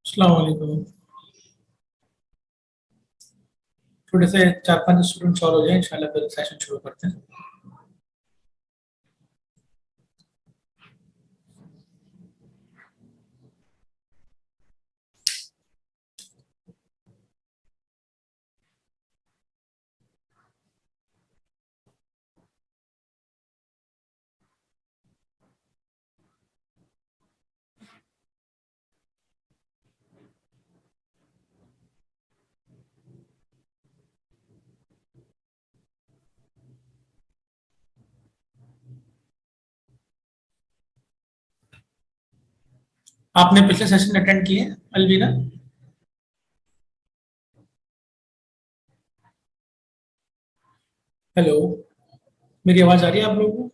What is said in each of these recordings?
अस्सलाम वालेकुम। थोड़े से 4-5 स्टूडेंट्स और हो जाए, इंशाल्लाह फिर सेशन शुरू करते हैं। आपने पिछले सेशन अटेंड किए अलवीना? हेलो, मेरी आवाज आ रही है आप लोगों को?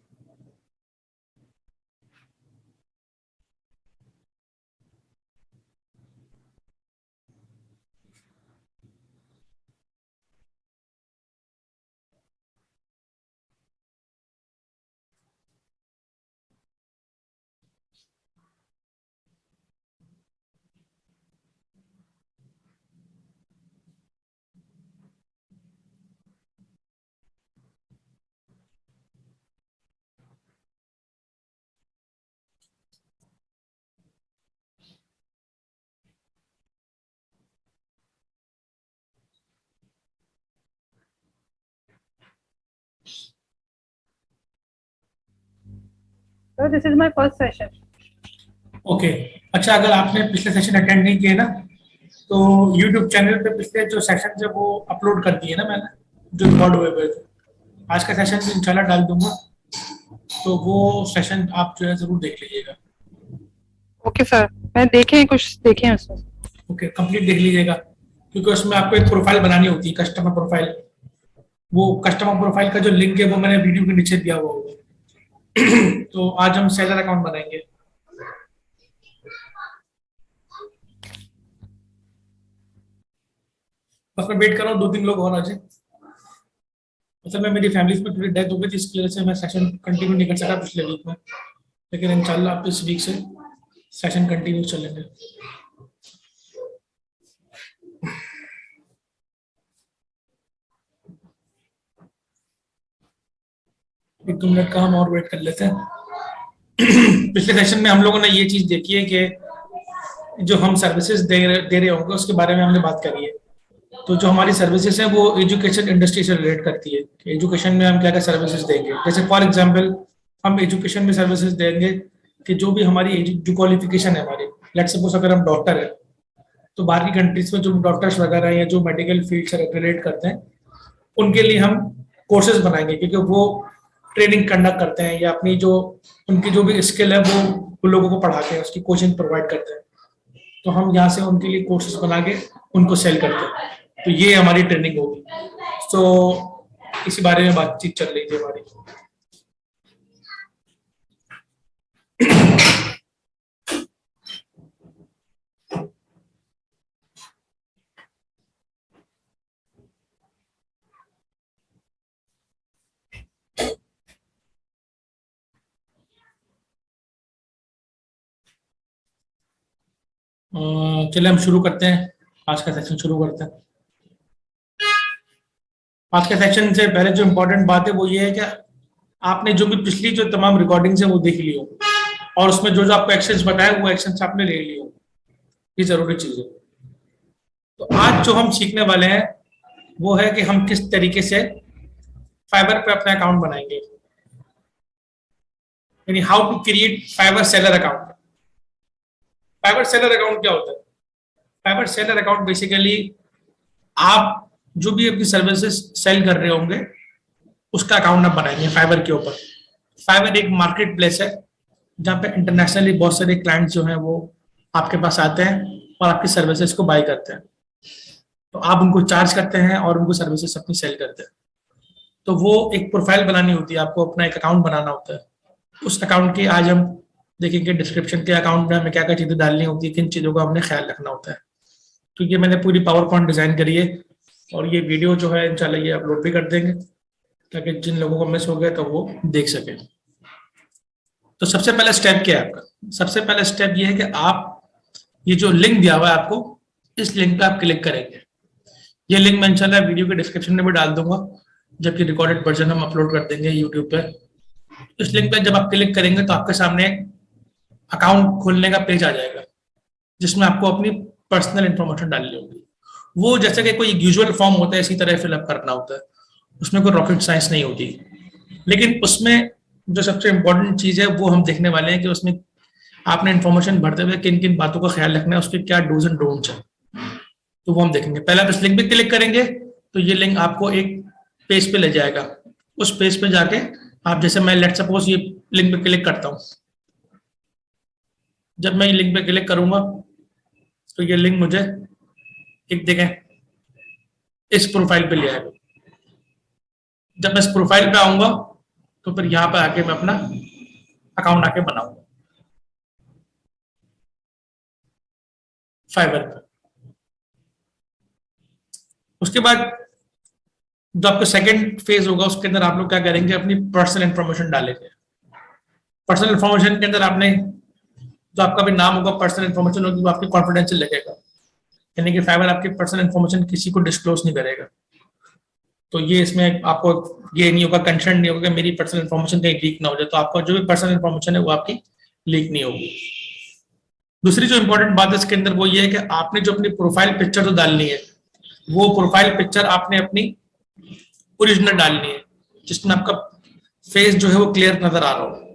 So this is my first session. Okay अच्छा, अगर आपने पिछले सेशन अटेंड नहीं किए ना, तो यूट्यूब चैनल पे पिछले जो सेशन है वो अपलोड कर दिए ना मैंने, जो रिकॉर्ड हुए हुए थे। आज का सेशन भी इंशाल्लाह डाल दूंगा, तो वो सेशन आप जो है जरूर देख लीजिएगा। ओके सर, मैं देखे कुछ देखे हैं उसमें। ओके, कंप्लीट देख लीजिएगा, क्योंकि उसमें आपको एक प्रोफाइल बनानी होती है, कस्टमर प्रोफाइल। वो कस्टमर प्रोफाइल का जो लिंक है वो मैंने वीडियो के नीचे दिया हुआ होगा। तो आज हम सेलर अकाउंट बनाएंगे। बस मैं वेट कर रहा हूँ 2-3 लोग और आ जाए। मतलब मैं, मेरी फैमिली में थोड़ी डेथ हो गई थी, इसकी वजह से मैं सेशन कंटिन्यू नहीं कर सका पिछले वीक में, लेकिन इंशाल्लाह आप इस वीक से सेशन कंटिन्यू चलेंगे। एक 2 मिनट का हम और वेट कर लेते हैं। पिछले सेशन में हम लोगों ने ये चीज देखी है कि जो हम सर्विसेज दे रहे होंगे उसके बारे में हमने बात करी है। तो जो हमारी सर्विसेज है वो एजुकेशन इंडस्ट्री से रिलेट करती है कि एजुकेशन में हम क्या क्या सर्विसेज देंगे। जैसे फॉर एग्जांपल हम एजुकेशन में सर्विसेज देंगे कि जो भी हमारी जो क्वालिफिकेशन है हमारी, लेट्स सपोज अगर हम डॉक्टर है तो बाहर की कंट्रीज में जो डॉक्टर्स वगैरह हैं या जो मेडिकल फील्ड से रिलेट करते हैं उनके लिए हम कोर्सेज बनाएंगे, क्योंकि वो ट्रेनिंग कंडक्ट करते हैं या अपनी जो उनकी जो भी स्किल है वो उन लोगों को पढ़ाते हैं, उसकी कोचिंग प्रोवाइड करते हैं। तो हम यहाँ से उनके लिए कोर्सेज बना के उनको सेल करते हैं। तो ये हमारी ट्रेनिंग होगी। तो इसी बारे में बातचीत चल रही थी हमारी। चलिए हम शुरू करते हैं, आज का सेक्शन शुरू करते हैं। आज के सेक्शन से पहले जो इम्पोर्टेंट बात है वो ये है कि आपने जो भी पिछली जो तमाम रिकॉर्डिंग्स है वो देख ली हो, और उसमें जो जो आपको एक्शंस बताए वो एक्शंस आपने ले लिए हो। ये जरूरी चीज है। तो आज जो हम सीखने वाले हैं वो है कि हम किस तरीके से फाइवर पे अपना अकाउंट बनाएंगे, यानी how to create Fiverr seller account. Fiverr seller account क्या होता है? फाइवर सेलर अकाउंट बेसिकली आप जो भी अपनी सर्विसेज सेल कर रहे होंगे उसका अकाउंट आप बनाएंगे फाइवर के ऊपर। फाइवर एक मार्केट प्लेस है जहाँ पे इंटरनेशनली बहुत सारे क्लाइंट्स जो हैं वो आपके पास आते हैं और आपकी सर्विसेज को बाय करते हैं। तो आप उनको चार्ज करते हैं और उनको सर्विसेज अपनी सेल करते हैं। तो वो एक प्रोफाइल बनानी होती है, आपको अपना एक अकाउंट बनाना होता है। उस अकाउंट की आज हम देखेंगे डिस्क्रिप्शन के अकाउंट में हमें क्या क्या चीजें डालनी होती है, किन चीजों का हमने ख्याल रखना होता है। तो ये मैंने पूरी पावर पॉइंट डिजाइन करी है और ये वीडियो जो है इंशाल्लाह ये अपलोड भी कर देंगे ताकि जिन लोगों को मिस हो गया तो वो देख सके। तो सबसे पहला स्टेप क्या है आपका? सबसे पहला स्टेप ये है कि आप ये जो लिंक दिया हुआ है आपको, इस लिंक पे आप क्लिक करेंगे। ये लिंक मैं इंशाल्लाह वीडियो के डिस्क्रिप्शन में भी डाल दूंगा, जबकि रिकॉर्डेड वर्जन हम अपलोड कर देंगे यूट्यूब पे। इस लिंक पे जब आप क्लिक करेंगे तो आपके सामने अकाउंट खोलने का पेज आ जाएगा जिसमें आपको अपनी पर्सनल इंफॉर्मेशन डालनी होगी। वो जैसे कि कोई यूजुअल फॉर्म होता है इसी तरह फिलअप करना होता है, उसमें कोई रॉकेट साइंस नहीं होती। लेकिन उसमें जो सबसे इम्पोर्टेंट चीज है वो हम देखने वाले हैं कि उसमें आपने इन्फॉर्मेशन भरते हुए किन किन बातों का ख्याल रखना है, उसके क्या डूज एंड डोंट्स है, तो वो हम देखेंगे। पहले आप इस लिंक पे क्लिक करेंगे तो ये लिंक आपको एक पेज पे ले जाएगा। उस पेज पे जाके आप, जैसे मैं लेट सपोज ये लिंक पे क्लिक करता हूँ, जब मैं ये लिंक पे क्लिक करूंगा तो ये लिंक मुझे एक जगह इस प्रोफाइल पे ले आएगा। जब मैं इस प्रोफाइल पे आऊंगा तो फिर यहाँ पे आके मैं अपना अकाउंट आके बनाऊंगा फाइवर पे। उसके बाद जो आपका सेकंड फेज होगा उसके अंदर आप लोग क्या करेंगे, अपनी पर्सनल इंफॉर्मेशन डालेंगे। पर्सनल इंफॉर्मेशन के अंदर आपने जो आपका भी नाम होगा, पर्सनल इंफॉर्मेशन होगी, वो आपकी कॉन्फिडेंशियल लगेगा, यानी कि फाइवर आपकी पर्सनल इंफॉर्मेशन किसी को डिस्क्लोज नहीं करेगा। तो ये इसमें आपको ये नहीं होगा, कंसर्न नहीं होगा कि मेरी पर्सनल इंफॉर्मेशन कहीं लीक ना हो जाए। तो आपका जो भी पर्सनल इंफॉर्मेशन है वो आपकी लीक नहीं होगी। दूसरी जो इंपॉर्टेंट बात है इसके अंदर वो ये है कि आपने जो अपनी प्रोफाइल पिक्चर जो डालनी है वो प्रोफाइल पिक्चर आपने अपनी ओरिजिनल डालनी है, जिसमें आपका फेस जो है वो क्लियर नजर आ रहा हो।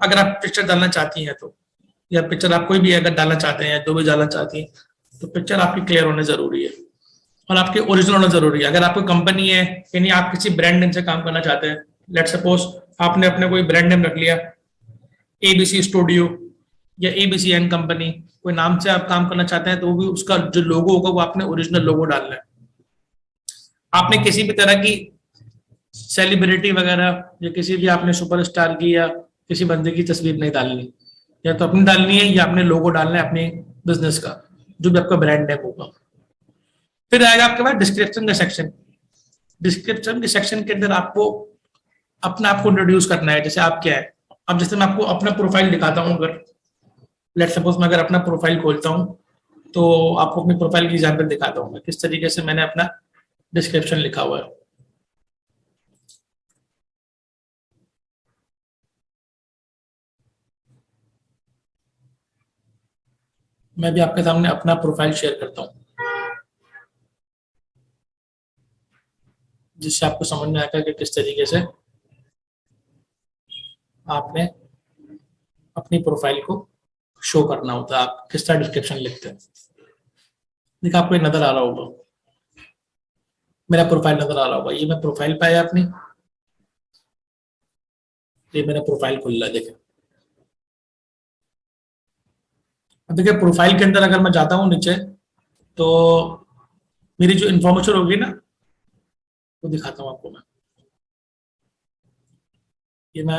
अगर आप पिक्चर डालना चाहती हैं तो, या पिक्चर आप कोई भी अगर डालना चाहते हैं, जो भी डालना चाहती हैं, तो पिक्चर आपकी क्लियर होना जरूरी है और आपके ओरिजिनल होना जरूरी है। अगर आपको कंपनी है, यानी आप किसी ब्रांड नेम से काम करना चाहते हैं, लेट सपोज आपने अपने कोई ब्रांड नेम रख लिया, एबीसी स्टूडियो या एबीसी एन कंपनी, कोई नाम से आप काम करना चाहते हैं, तो वो भी उसका जो लोगो होगा वो आपने ओरिजिनल लोगो डालना है। आपने किसी भी तरह की सेलिब्रिटी वगैरह या किसी भी आपने सुपरस्टार की या किसी बंदे की तस्वीर नहीं डालनी, या तो अपनी डालनी है या अपने लोगो डालना है अपने बिजनेस का, जो भी आपका ब्रांड नेम होगा। फिर आएगा आपके पास डिस्क्रिप्शन का सेक्शन। डिस्क्रिप्शन के सेक्शन के अंदर आपको अपना आपको इंट्रोड्यूस करना है, जैसे आप क्या है। अब जैसे मैं आपको अपना प्रोफाइल दिखाता हूँ, अगर लेट सपोज मैं अगर अपना प्रोफाइल खोलता हूँ तो आपको अपनी प्रोफाइल की एग्जाम्पल दिखाता हूँ मैं किस तरीके से मैंने अपना डिस्क्रिप्शन लिखा हुआ है। मैं भी आपके सामने अपना प्रोफाइल शेयर करता हूँ, जिससे आपको समझ में आएगा कि किस तरीके से आपने अपनी प्रोफाइल को शो करना होता है, आप किस तरह डिस्क्रिप्शन लिखते हैं। देखिए आपको ये नजर आ रहा होगा, मेरा प्रोफाइल नजर आ रहा होगा, ये मैं प्रोफाइल पे आया अपनी, ये मेरा प्रोफाइल खुल रहा है। देखिए अब देखिए प्रोफाइल के अंदर अगर मैं जाता हूँ नीचे, तो मेरी जो इन्फॉर्मेशन होगी ना वो दिखाता हूँ आपको मैं। ये मैं,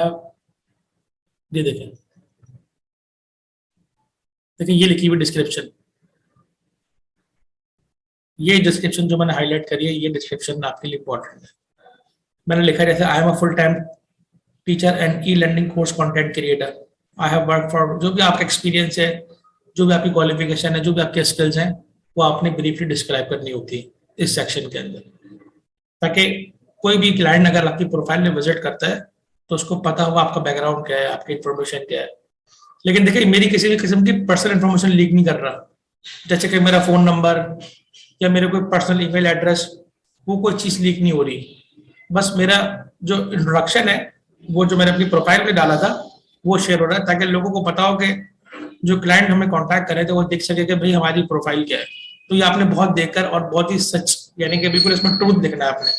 ये देखें, देखिए ये लिखी हुई डिस्क्रिप्शन, ये डिस्क्रिप्शन जो मैंने हाईलाइट करी है, ये डिस्क्रिप्शन आपके लिए इंपॉर्टेंट है। मैंने लिखा है जैसे I am a full time teacher and e learning course content creator, I have work for, जो भी आपका एक्सपीरियंस है, जो भी आपकी क्वालिफिकेशन है, जो भी आपके स्किल्स हैं, वो आपने ब्रीफली डिस्क्राइब करनी होती है इस सेक्शन के अंदर, ताकि कोई भी क्लाइंट अगर आपकी प्रोफाइल में विजिट करता है तो उसको पता होगा आपका बैकग्राउंड क्या है, आपकी इन्फॉर्मेशन क्या है। लेकिन देखिए मेरी किसी भी किस्म की पर्सनल इन्फॉर्मेशन लीक नहीं कर रहा, जैसे कि मेरा फोन नंबर या मेरे कोई पर्सनल ईमेल एड्रेस, वो कोई चीज लीक नहीं हो रही। बस मेरा जो इंट्रोडक्शन है, वो जो मैंने अपनी प्रोफाइल में डाला था, वो शेयर हो रहा है, ताकि लोगों को पता हो कि जो क्लाइंट हमें कांटेक्ट करे थे वो देख सके कि भाई हमारी प्रोफाइल क्या है। तो ये आपने बहुत देखकर और बहुत ही सच, यानी कि बिल्कुल इसमें ट्रूथ दिखना है आपने,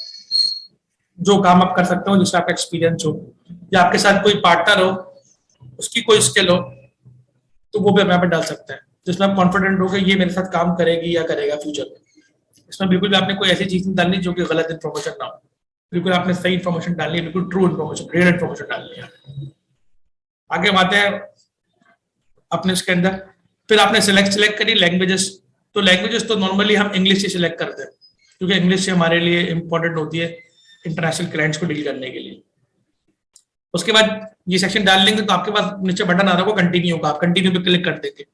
जो काम आप कर सकते हो, जिससे आपका एक्सपीरियंस हो या आपके साथ कोई पार्टनर हो, उसकी कोई स्किल हो, तो वो भी आप यहाँ पे डाल सकते हैं, जिसमें आप कॉन्फिडेंट हो कि ये मेरे साथ काम करेगी या करेगा फ्यूचर में। इसमें बिल्कुल भी आपने कोई ऐसी चीज नहीं डालनी जो कि गलत इन्फॉर्मेशन ना हो, बिल्कुल आपने सही इन्फॉर्मेशन डालनी है, बिल्कुल ट्रू इन्फॉर्मेशन, रियल इन्फॉर्मेशन डालनी है। आगे हम आते हैं अपने इसके अंदर, फिर आपने सिलेक्ट करी लैंग्वेजेस। तो लैंग्वेजेस तो नॉर्मली हम इंग्लिश ही सिलेक्ट करते हैं, क्योंकि इंग्लिश से हमारे लिए इंपॉर्टेंट होती है इंटरनेशनल क्लाइंट्स को डील करने के लिए। उसके बाद ये सेक्शन डाल लेंगे तो आपके पास नीचे बटन आ रहा होगा कंटिन्यू का, आप कंटिन्यू पे क्लिक कर देंगे।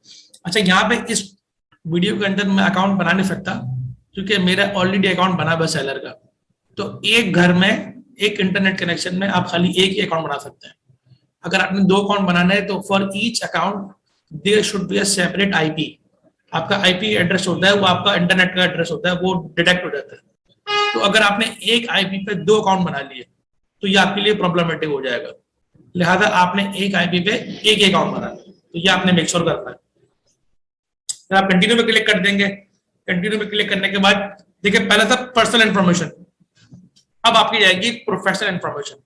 अच्छा, यहाँ पे इस वीडियो के अंदर मैं अकाउंट बना नहीं सकता, क्योंकि मेरा ऑलरेडी अकाउंट बना हुआ सेलर का। तो एक घर में एक इंटरनेट कनेक्शन में आप खाली एक ही अकाउंट बना सकते हैं। अगर आपने 2 अकाउंट बनाना है तो for each account there should be a separate IP. आपका आईपी एड्रेस होता है, वो आपका इंटरनेट का एड्रेस होता है, वो डिटेक्ट हो जाता है। तो अगर आपने एक आईपी पे 2 अकाउंट बना लिए तो ये आपके लिए प्रॉब्लमेटिक हो जाएगा। लिहाजा आपने एक आईपी पे एक अकाउंट बनाना है, तो ये आपने मेक श्योर करना है। तो आप कंटिन्यू पे क्लिक कर देंगे। कंटिन्यू पे क्लिक करने के बाद देखिए पहला था पर्सनल इन्फॉर्मेशन, अब आपकी जाएगी प्रोफेशनल इन्फॉर्मेशन।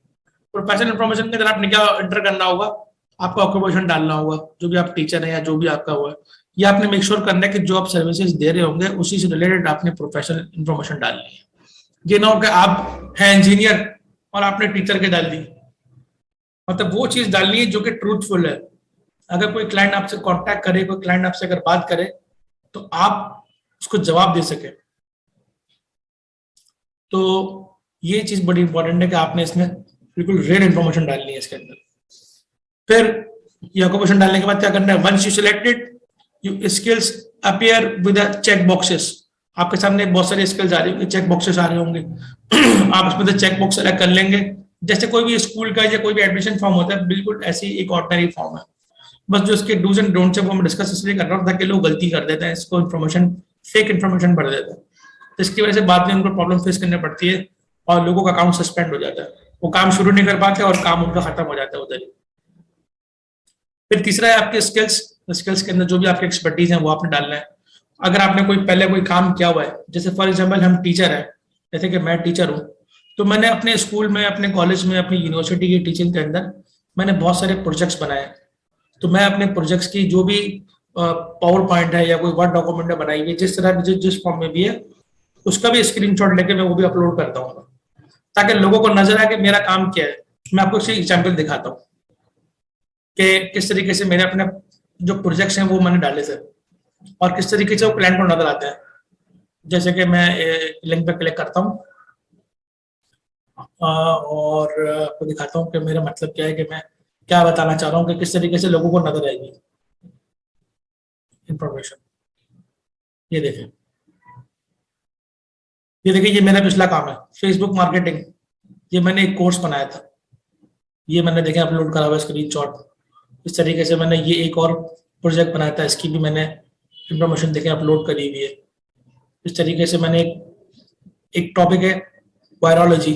प्रोफेशनल इन्फॉर्मेशन के अंदर आपने क्या एंटर करना होगा, आपका ऑक्यूपेशन डालना होगा, जो भी आप टीचर है या जो भी आपका हुआ है, ये आपने मेक श्योर करना है कि जो आप सर्विसेज दे रहे होंगे उसी से रिलेटेड आपने प्रोफेशनल इन्फॉर्मेशन डालनी है। ये ना हो कि आप हैं इंजीनियर और आपने टीचर के डाल दी, मतलब वो चीज डालनी है जो कि ट्रूथफुल है। अगर कोई क्लाइंट आपसे कांटेक्ट करे, कोई क्लाइंट आपसे अगर बात करे, तो आप उसको जवाब दे सके। तो ये चीज बड़ी इंपॉर्टेंट है कि आपने इसमें बिल्कुल रियल इन्फॉर्मेशन डालनी है इसके अंदर। फिर ये ऑक्यूपेशन डालने के बाद क्या करना है, once you selected you skills appear with check boxes. आपके सामने बहुत सारी स्किल्स आ रही होंगी, चेक बॉक्सेस आ रहे होंगे आप उसमें से चेक बॉक्स सेलेक्ट कर लेंगे। जैसे कोई भी स्कूल का या कोई भी एडमिशन फॉर्म होता है, बिल्कुल ऐसी एक ऑर्डिनरी फॉर्म है। बस जो इसके डूज एंड डोंट्स है वो मैं डिस्कस इसलिए कर रहा हूँ ताकि लोग गलती कर देते हैं, इसको इन्फॉर्मेशन फेक इन्फॉर्मेशन भर देते हैं, तो इसकी वजह से बाद में उनको प्रॉब्लम फेस करनी पड़ती है और लोगों का अकाउंट सस्पेंड हो जाता है, वो काम शुरू नहीं कर पाते और काम उनका खत्म हो जाता है उधर ही। फिर तीसरा है आपके स्किल्स। स्किल्स के अंदर जो भी आपके एक्सपर्टीज हैं वो आपने डालना है। अगर आपने कोई पहले कोई काम किया हुआ है, जैसे फॉर एग्जाम्पल हम टीचर हैं, जैसे कि मैं टीचर हूँ, तो मैंने अपने स्कूल में, अपने कॉलेज में, अपनी यूनिवर्सिटी की टीचिंग के अंदर मैंने बहुत सारे प्रोजेक्ट्स बनाए। तो मैं अपने प्रोजेक्ट्स की जो भी पावर पॉइंट है या कोई वर्ड डॉक्यूमेंट बनाई हुई, जिस तरह जिस फॉर्म में भी है, उसका भी स्क्रीनशॉट लेके मैं वो भी अपलोड करता हूँ, ताकि लोगों को नजर आए कि मेरा काम क्या है। मैं आपको एक एग्जाम्पल दिखाता हूँ कि किस तरीके से मैंने अपने जो प्रोजेक्ट्स हैं वो मैंने डाले थे और किस तरीके से वो क्लाइंट को नजर आते हैं। जैसे कि मैं लिंक पे क्लिक करता हूँ और आपको दिखाता हूँ कि मेरा मतलब क्या है, कि मैं क्या बताना चाह रहा हूँ, कि किस तरीके से लोगों को नजर आएगी इंफॉर्मेशन। ये देखें, ये देखिए, ये मेरा पिछला काम है, फेसबुक मार्केटिंग। ये मैंने एक कोर्स बनाया था, ये मैंने देखे अपलोड करा हुआ स्क्रीनशॉट। इस तरीके से मैंने ये एक और प्रोजेक्ट बनाया था, इसकी भी मैंने इंफॉर्मेशन देखे अपलोड करी हुई है। इस तरीके से मैंने एक टॉपिक है वायरोलॉजी,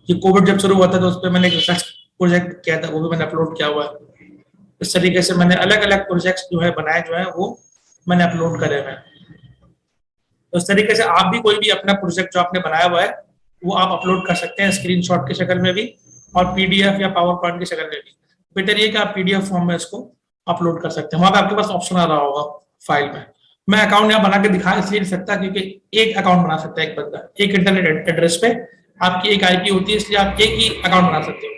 ये कोविड जब शुरू हुआ था तो उस पर मैंने एक रिसर्च प्रोजेक्ट किया था, वो भी मैंने अपलोड किया हुआ है। इस तरीके से मैंने अलग अलग प्रोजेक्ट्स जो है बनाए, जो है वो मैंने अपलोड करे हुए हैं। तो इस तरीके से आप भी कोई भी अपना प्रोजेक्ट जो आपने बनाया हुआ है वो आप अपलोड कर सकते हैं, स्क्रीनशॉट की शक्ल में भी और पीडीएफ या पावर पॉइंट की शक्ल में भी। बेटर ये कि आप पीडीएफ फॉर्म में इसको अपलोड कर सकते हैं। वहां पे आपके पास ऑप्शन आ रहा होगा फाइल में। मैं अकाउंट यहाँ बना के दिखा इसलिए नहीं सकता क्योंकि एक अकाउंट बना सकता है एक बंदा, एक इंटरनेट एड्रेस पे आपकी एक आईपी होती है, इसलिए आप एक ही अकाउंट बना सकते हो।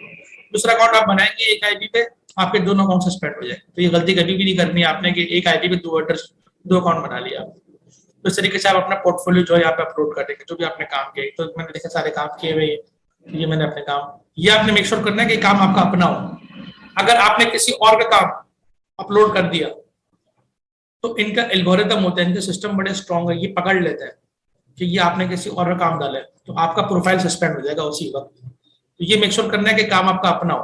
दूसरा अकाउंट आप बनाएंगे एक आईपी पे, आपके दोनों अकाउंट सस्पेंड हो जाए। तो ये गलती कभी भी नहीं करनी है आपने कि एक आईपी पे दो एड्रेस, दो अकाउंट बना लिया। तो इस तरीके से आप अपना पोर्टफोलियो जो है यहाँ पे अपलोड कर देंगे, जो भी आपने काम किए। तो मैंने देखा सारे काम किए हुए, ये मैंने अपने काम, ये आपने मेक श्योर करना है कि काम आपका अपना हो। अगर आपने किसी और का काम अपलोड कर दिया तो इनका एल्गोरिथम होता है, इनके सिस्टम बड़े स्ट्रॉन्ग है, ये पकड़ लेते हैं कि ये आपने किसी और का काम डाला है, तो आपका प्रोफाइल सस्पेंड हो जाएगा उसी वक्त। तो ये मेक श्योर करना है कि काम आपका अपना हो।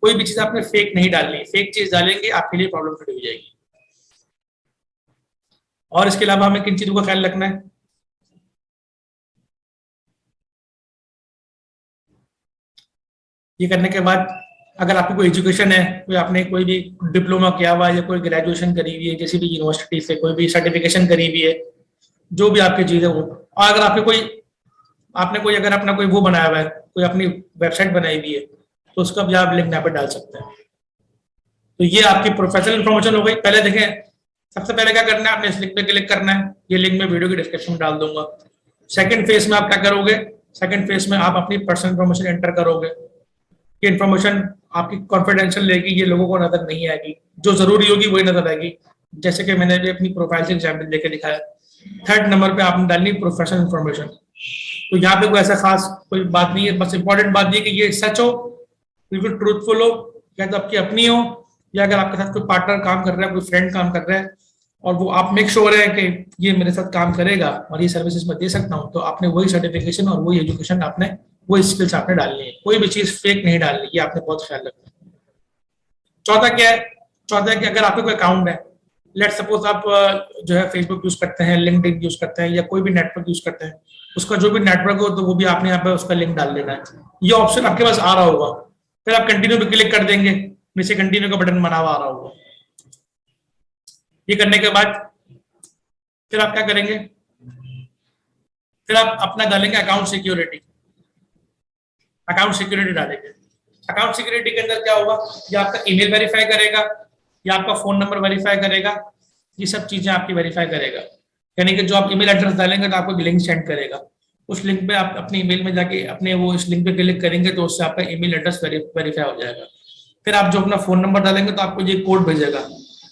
कोई भी चीज आपने फेक नहीं डालनी, फेक चीज डालेंगे आपके लिए प्रॉब्लम खड़ी हो जाएगी। और इसके अलावा हमें किन चीजों का ख्याल रखना है? ये करने के बाद अगर आपकी कोई एजुकेशन है, कोई आपने कोई भी डिप्लोमा किया हुआ है या कोई ग्रेजुएशन करी हुई है किसी भी यूनिवर्सिटी से, कोई भी सर्टिफिकेशन करी हुई है, जो भी आपकी चीज है वो, और अगर आपके कोई आपने कोई अगर अपना कोई वो बनाया हुआ है, कोई अपनी वेबसाइट बनाई हुई है, तो उसका भी आप लिंक यहाँ पे डाल सकते हैं। तो ये आपकी प्रोफेशनल इन्फॉर्मेशन हो गई। पहले देखें, सबसे पहले क्या करना है, आपने इस लिंक पे क्लिक करना है। ये लिंक मैं वीडियो की डिस्क्रिप्शन में डाल दूंगा। सेकंड फेज में आप क्या करोगे, सेकंड फेज में आप अपनी पर्सनल इन्फॉर्मेशन एंटर करोगे। ये इन्फॉर्मेशन आपकी कॉन्फिडेंशियल रहेगी, ये लोगों को नजर नहीं आएगी, जो जरूरी होगी वही नजर आएगी, जैसे कि मैंने भी अपनी प्रोफाइल से एग्जाम्पल देके दिखाया। थर्ड नंबर पे आपने डालनी प्रोफेशनल इन्फॉर्मेशन। तो यहाँ पे कोई ऐसा खास कोई बात नहीं है, बस इंपॉर्टेंट बात ये कि ये सच हो, बिल्कुल ट्रूथफुल हो, या तो आपकी अपनी हो, या अगर आपके साथ कोई पार्टनर काम कर रहा है, कोई फ्रेंड काम कर रहा है और वो आप मेक श्योर है कि ये मेरे साथ काम करेगा और ये सर्विसेज मैं दे सकता हूँ, तो आपने वही सर्टिफिकेशन और वही एजुकेशन, आपने वही स्किल्स आपने डालनी है। कोई भी चीज फेक नहीं डालनी, ये आपने बहुत ख्याल रखना है। चौथा क्या है, चौथा है कि अगर आपका कोई अकाउंट है, लेट सपोज आप जो है फेसबुक यूज करते हैं, लिंक्डइन यूज करते हैं, या कोई भी नेटवर्क यूज करते हैं, उसका जो भी नेटवर्क हो तो वो भी आपने यहाँ पे उसका लिंक डाल देना है। ये ऑप्शन आपके पास आ रहा होगा, फिर आप कंटिन्यू पे क्लिक कर देंगे, नीचे कंटिन्यू का बटन बना हुआ आ रहा होगा। ये करने के बाद फिर आप क्या करेंगे, फिर आप अपना डालेंगे अकाउंट सिक्योरिटी। अकाउंट सिक्योरिटी डालेंगे। अकाउंट सिक्योरिटी के अंदर क्या होगा, ये आपका ईमेल वेरीफाई करेगा, या आपका फोन नंबर वेरीफाई करेगा, ये सब चीजें आपकी वेरीफाई करेगा। यानी कि जो आप ईमेल एड्रेस डालेंगे तो आपको लिंक सेंड करेगा, उस लिंक पे आप अपने ईमेल में जाके अपने वो इस लिंक पे क्लिक करेंगे तो उससे आपका ईमेल एड्रेस वेरीफाई हो जाएगा। फिर आप जो अपना फोन नंबर डालेंगे तो आपको ये कोड भेजेगा,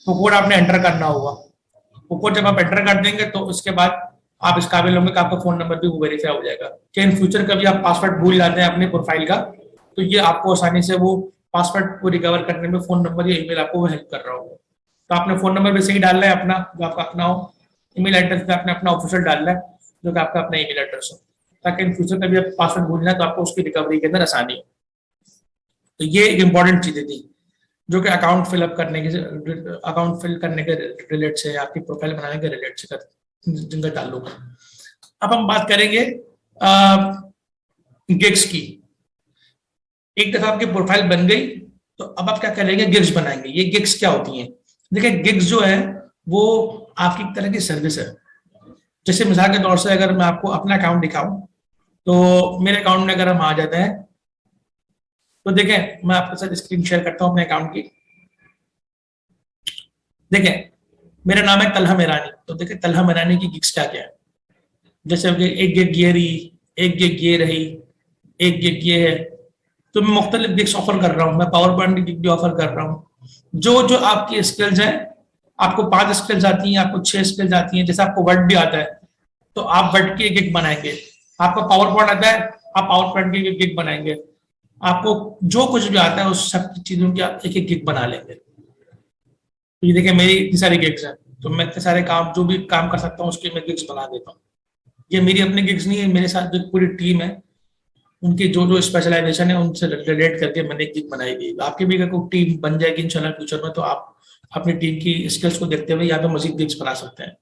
वो कोड आपने एंटर करना होगा। वो कोड जब आप एंटर कर देंगे तो उसके बाद आप इस काबिल होंगे कि आपका फोन नंबर भी वो वेरीफाई हो जाएगा। कि इन फ्यूचर कभी आप पासवर्ड भूल जाते हैं अपने प्रोफाइल का, तो ये आपको आसानी से वो पासवर्ड को रिकवर करने में फोन नंबर या ईमेल आपको वो हेल्प कर रहा होगा। तो आपने फोन नंबर वैसे ही डालना है अपना, जो आपका अपना हो। ईमेल एड्रेस पे आपने अपना ऑफिशियल डालना है, जो कि आपका अपना ईमेल एड्रेस हो, ताकि इन फ्यूचर कभी आप पासवर्ड भूलना है तो आपको उसकी रिकवरी के अंदर आसानी हो। तो ये एक इंपॉर्टेंट चीजें थी जो कि अकाउंट फिलअप करने के, अकाउंट फिल करने के रिलेट से, आपकी प्रोफाइल बनाने के रिलेट से जिनका ताल्लुक है। अब हम बात करेंगे गिग्स की। एक दफा आपकी प्रोफाइल बन गई तो अब आप क्या करेंगे, गिग्स बनाएंगे। ये गिग्स क्या होती हैं? देखिए गिग्स जो है वो आपकी एक तरह की सर्विस है। जैसे मिसाल के तौर से अगर मैं आपको अपना अकाउंट दिखाऊं, तो मेरे अकाउंट में अगर हम आ जाते हैं, तो देखें मैं आपके साथ स्क्रीन शेयर करता हूं अपने अकाउंट की। देखें मेरा नाम है तलहा मेरानी, तो देखिए तलहा मेरानी की गिग्स क्या क्या है। जैसे एक गिग ये रही, एक गिग ये रही, एक गिग ये है। तो मैं मुख्तलिफ गिग्स ऑफर कर रहा हूँ, मैं पावर पॉइंट की गिग भी ऑफर कर रहा हूँ। जो जो आपकी स्किल्स हैं, आपको 5 स्किल्स आती हैं, आपको 6 स्किल्स आती हैं, जैसे आपको वर्ड भी आता है तो आप वर्ड की एक गिग बनाएंगे। आपको पावर पॉइंट आता है, आप पावर पॉइंट की एक गिग बनाएंगे। आपको जो कुछ भी आता है उस सब चीजों की आप एक एक गिग बना लेंगे। तो ये देखिए मेरी इतनी सारी गिग्स हैं, तो मैं इतने सारे काम जो भी काम कर सकता हूँ उसकी मैं गिग्स बना देता हूँ। ये मेरी अपनी गिग्स नहीं है, मेरे साथ जो पूरी टीम है उनकी जो जो स्पेशलाइजेशन है उनसे रिलेट करके मैंने एक गिग बनाई गई। आपकी भी अगर कोई टीम बन जाएगी इंशाल्लाह फ्यूचर में, तो आप अपनी टीम की स्किल्स को देखते हुए यहाँ पे मजीद गिग्स बना सकते हैं।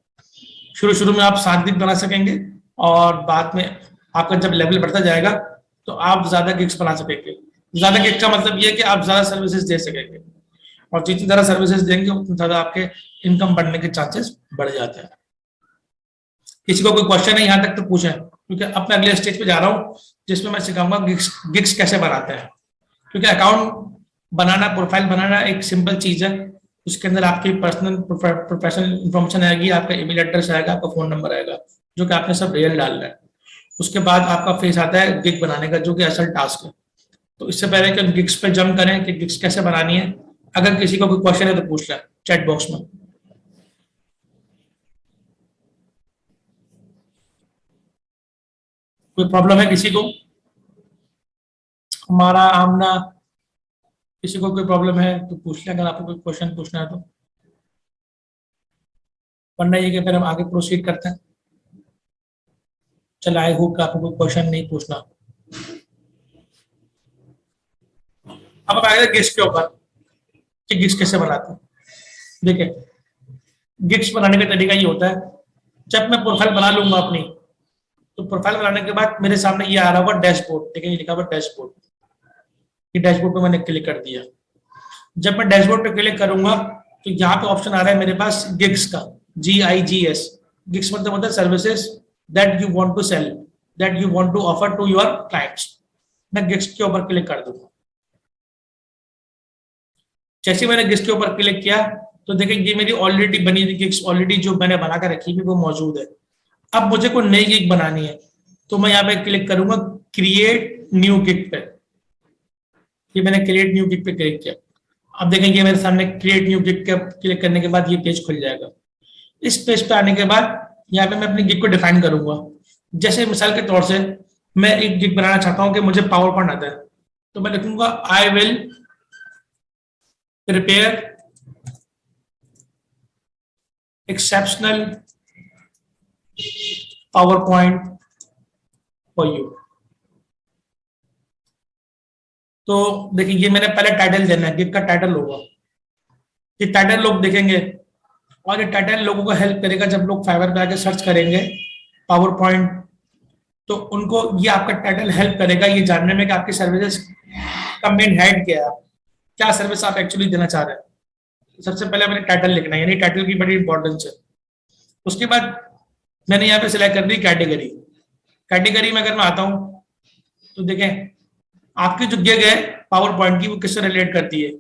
शुरू शुरू में आप 7 गिग बना सकेंगे, और बाद में आपका जब लेवल बढ़ता जाएगा तो आप ज्यादा गिग्स बना सकेंगे। ज्यादा गिग का मतलब ये है कि आप ज्यादा सर्विसेज दे सकेंगे, और जितनी ज्यादा सर्विसेज देंगे उतनी ज्यादा आपके इनकम बढ़ने के चांसेस बढ़ जाते हैं। किसी को कोई क्वेश्चन है यहाँ तक तो पूछें, क्योंकि अब मैं अगले स्टेज पे जा रहा हूँ जिसमें मैं सिखाऊंगा गिग्स कैसे बनाते हैं। क्योंकि अकाउंट बनाना, प्रोफाइल बनाना एक सिंपल चीज है। उसके अंदर आपकी पर्सनल प्रोफेशनल इंफॉर्मेशन आएगी, आपका ईमेल एड्रेस आएगा, आपका फोन नंबर आएगा, जो कि आपने सब रियल डालना है। उसके बाद आपका फेस आता है गिग बनाने का, जो कि असल टास्क है। तो इससे पहले कि हम गिग्स पे जंप करें कि गिग्स कैसे बनानी है, अगर किसी को कोई क्वेश्चन है तो पूछ लें चैट बॉक्स में। कोई प्रॉब्लम है किसी को? हमारा आमना, किसी को कोई प्रॉब्लम है तो पूछ लें अगर आपको कोई क्वेश्चन पूछना है तो, वरना ये कि फिर हम आगे प्रोसीड करते हैं। चलो आई होप कि आपको कोई क्वेश्चन नहीं पूछना। अब आएगा गिग्स के ऊपर कि गिग्स कैसे बनाते हैं। देखिए गिग्स बनाने का तरीका ये होता है, जब मैं प्रोफाइल बना लूंगा अपनी, तो प्रोफाइल बनाने के बाद मेरे सामने ये आ रहा होगा डैशबोर्ड। देखिए ये लिखा हुआ डैशबोर्ड, ये डैशबोर्ड पे मैंने क्लिक कर दिया। जब मैं डैशबोर्ड पे क्लिक करूंगा तो यहाँ पे ऑप्शन आ रहा है मेरे पास गिग्स का, GIGS। गिग्स मतलब होता है services that you want to sell, that you want to offer to your clients. मैं गिग्स के ऊपर क्लिक कर दूंगा। जैसे मैंने गिग्स के ऊपर क्लिक किया तो देखिए ये मेरी ऑलरेडी बनी हुई गिग्स, ऑलरेडी जो मैंने बना कर रखी है वो मौजूद है। अब मुझे कोई नई गिग बनानी है, तो मैं यहाँ पे क्लिक करूंगा क्रिएट न्यू गिग पे। ये मैंने क्रिएट न्यू गिग पे क्लिक किया। अब देखेंगे मेरे सामने क्रिएट न्यू गिग के क्लिक करने के बाद ये पेज खुल जाएगा। इस पेज पे आने के बाद यहाँ पे मैं अपनी गिग को डिफाइन करूंगा। जैसे मिसाल के तौर से मैं एक गिग बनाना चाहता हूँ कि मुझे पावर पॉइंट आता है, तो मैं लिखूंगा I will prepare exceptional power point for you. तो देखिए ये मैंने पहले टाइटल देना है, गिग का टाइटल होगा। ये टाइटल लोग देखेंगे, और ये टाइटल लोगों को हेल्प करेगा जब लोग फाइवर पे आके सर्च करेंगे पावर पॉइंट, तो उनको ये आपका टाइटल हेल्प करेगा ये जानने में कि आपकी सर्विसेज का मेन हेड क्या है, क्या सर्विस आप एक्चुअली देना चाह रहे हैं। सबसे पहले मैंने टाइटल लिखना है, यानी टाइटल की बड़ी इंपॉर्टेंस है। उसके बाद मैंने यहाँ पे सिलेक्ट कर दी कैटेगरी। कैटेगरी में अगर मैं आता हूँ तो देखें आपकी जो गिग है पावर पॉइंट की वो किससे रिलेट करती है।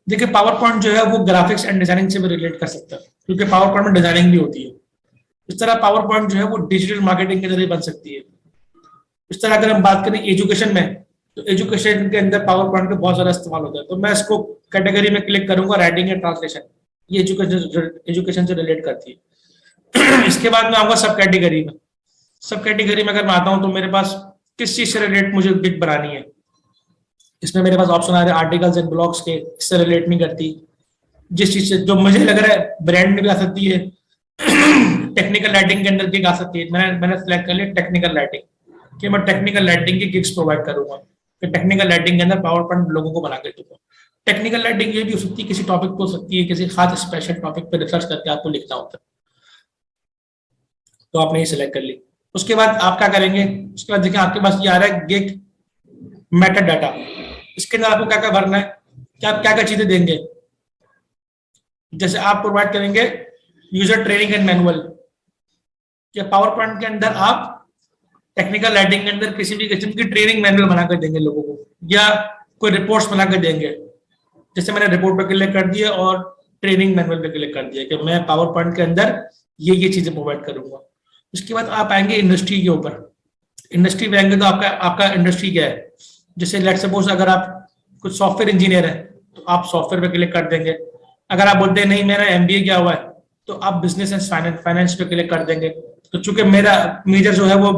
देखिए पावर पॉइंट जो है वो ग्राफिक्स एंड डिजाइनिंग से भी रिलेट कर सकता है, क्योंकि पावर पॉइंट में डिजाइनिंग भी होती है। इस तरह पावर पॉइंट जो है वो डिजिटल मार्केटिंग के जरिए बन सकती है। इस तरह अगर हम बात करें एजुकेशन में, तो एजुकेशन के अंदर पावर पॉइंट का बहुत ज्यादा इस्तेमाल होता है। तो मैं इसको कैटेगरी में क्लिक करूंगा राइटिंग एंड ट्रांसलेशन, ये एजुकेशन से रिलेट करती है। इसके बाद में आऊंगा सब कैटेगरी में। सब कैटेगरी में अगर मैं आता हूं तो मेरे पास किस चीज से रिलेट मुझे गिग बनानी है। इसमें मेरे पास ऑप्शन आ रहे हैं आर्टिकल्स एंड ब्लॉग्स के, इससे रिलेट नहीं करती। जिस चीज से जो मुझे लग रहा है ब्रांड में भी आ सकती है, टेक्निकल राइटिंग के अंदर गिग आ सकती है। मैंने सेलेक्ट कर लिया टेक्निकल राइटिंग कि मैं टेक्निकल राइटिंग की गिग्स प्रोवाइड करूंगा। कि टेक्निकल राइटिंग के अंदर पावर पॉइंट लोगों को बना के दूंगा। टेक्निकल राइटिंग ये भी हो सकती है, किसी टॉपिक को हो सकती है, किसी खास स्पेशल टॉपिक पर रिसर्च करके आपको लिखना होता है, तो आपने ये सिलेक्ट कर ली। उसके बाद आप क्या करेंगे, उसके बाद देखिए आपके पास ये आ रहा है गिग मेटा डाटा। इसके अंदर आपको क्या क्या भरना है, कि आप क्या क्या चीजें देंगे। जैसे आप प्रोवाइड करेंगे यूजर ट्रेनिंग एंड मैनुअल, या पावर पॉइंट के अंदर आप टेक्निकल राइटिंग के अंदर किसी भी किस्म की ट्रेनिंग मैनुअल बनाकर देंगे लोगों को, या कोई रिपोर्ट्स बनाकर देंगे। जैसे मैंने रिपोर्ट पे क्लिक कर दिया और ट्रेनिंग मैनुअल पे क्लिक कर दिया कि मैं पावर पॉइंट के अंदर ये चीजें प्रोवाइड करूंगा। उसके बाद आप आएंगे इंडस्ट्री के ऊपर। इंडस्ट्री पे आएंगे तो आपका आपका इंडस्ट्री क्या है। जैसे लेट सपोज अगर आप कुछ सॉफ्टवेयर इंजीनियर है तो आप सॉफ्टवेयर पे क्लिक कर देंगे। अगर आप बोलते हैं नहीं मेरा एमबीए किया हुआ है तो आप बिजनेस एंड फाइनेंस पे क्लिक कर देंगे। तो चूंकि मेरा मेजर जो है वो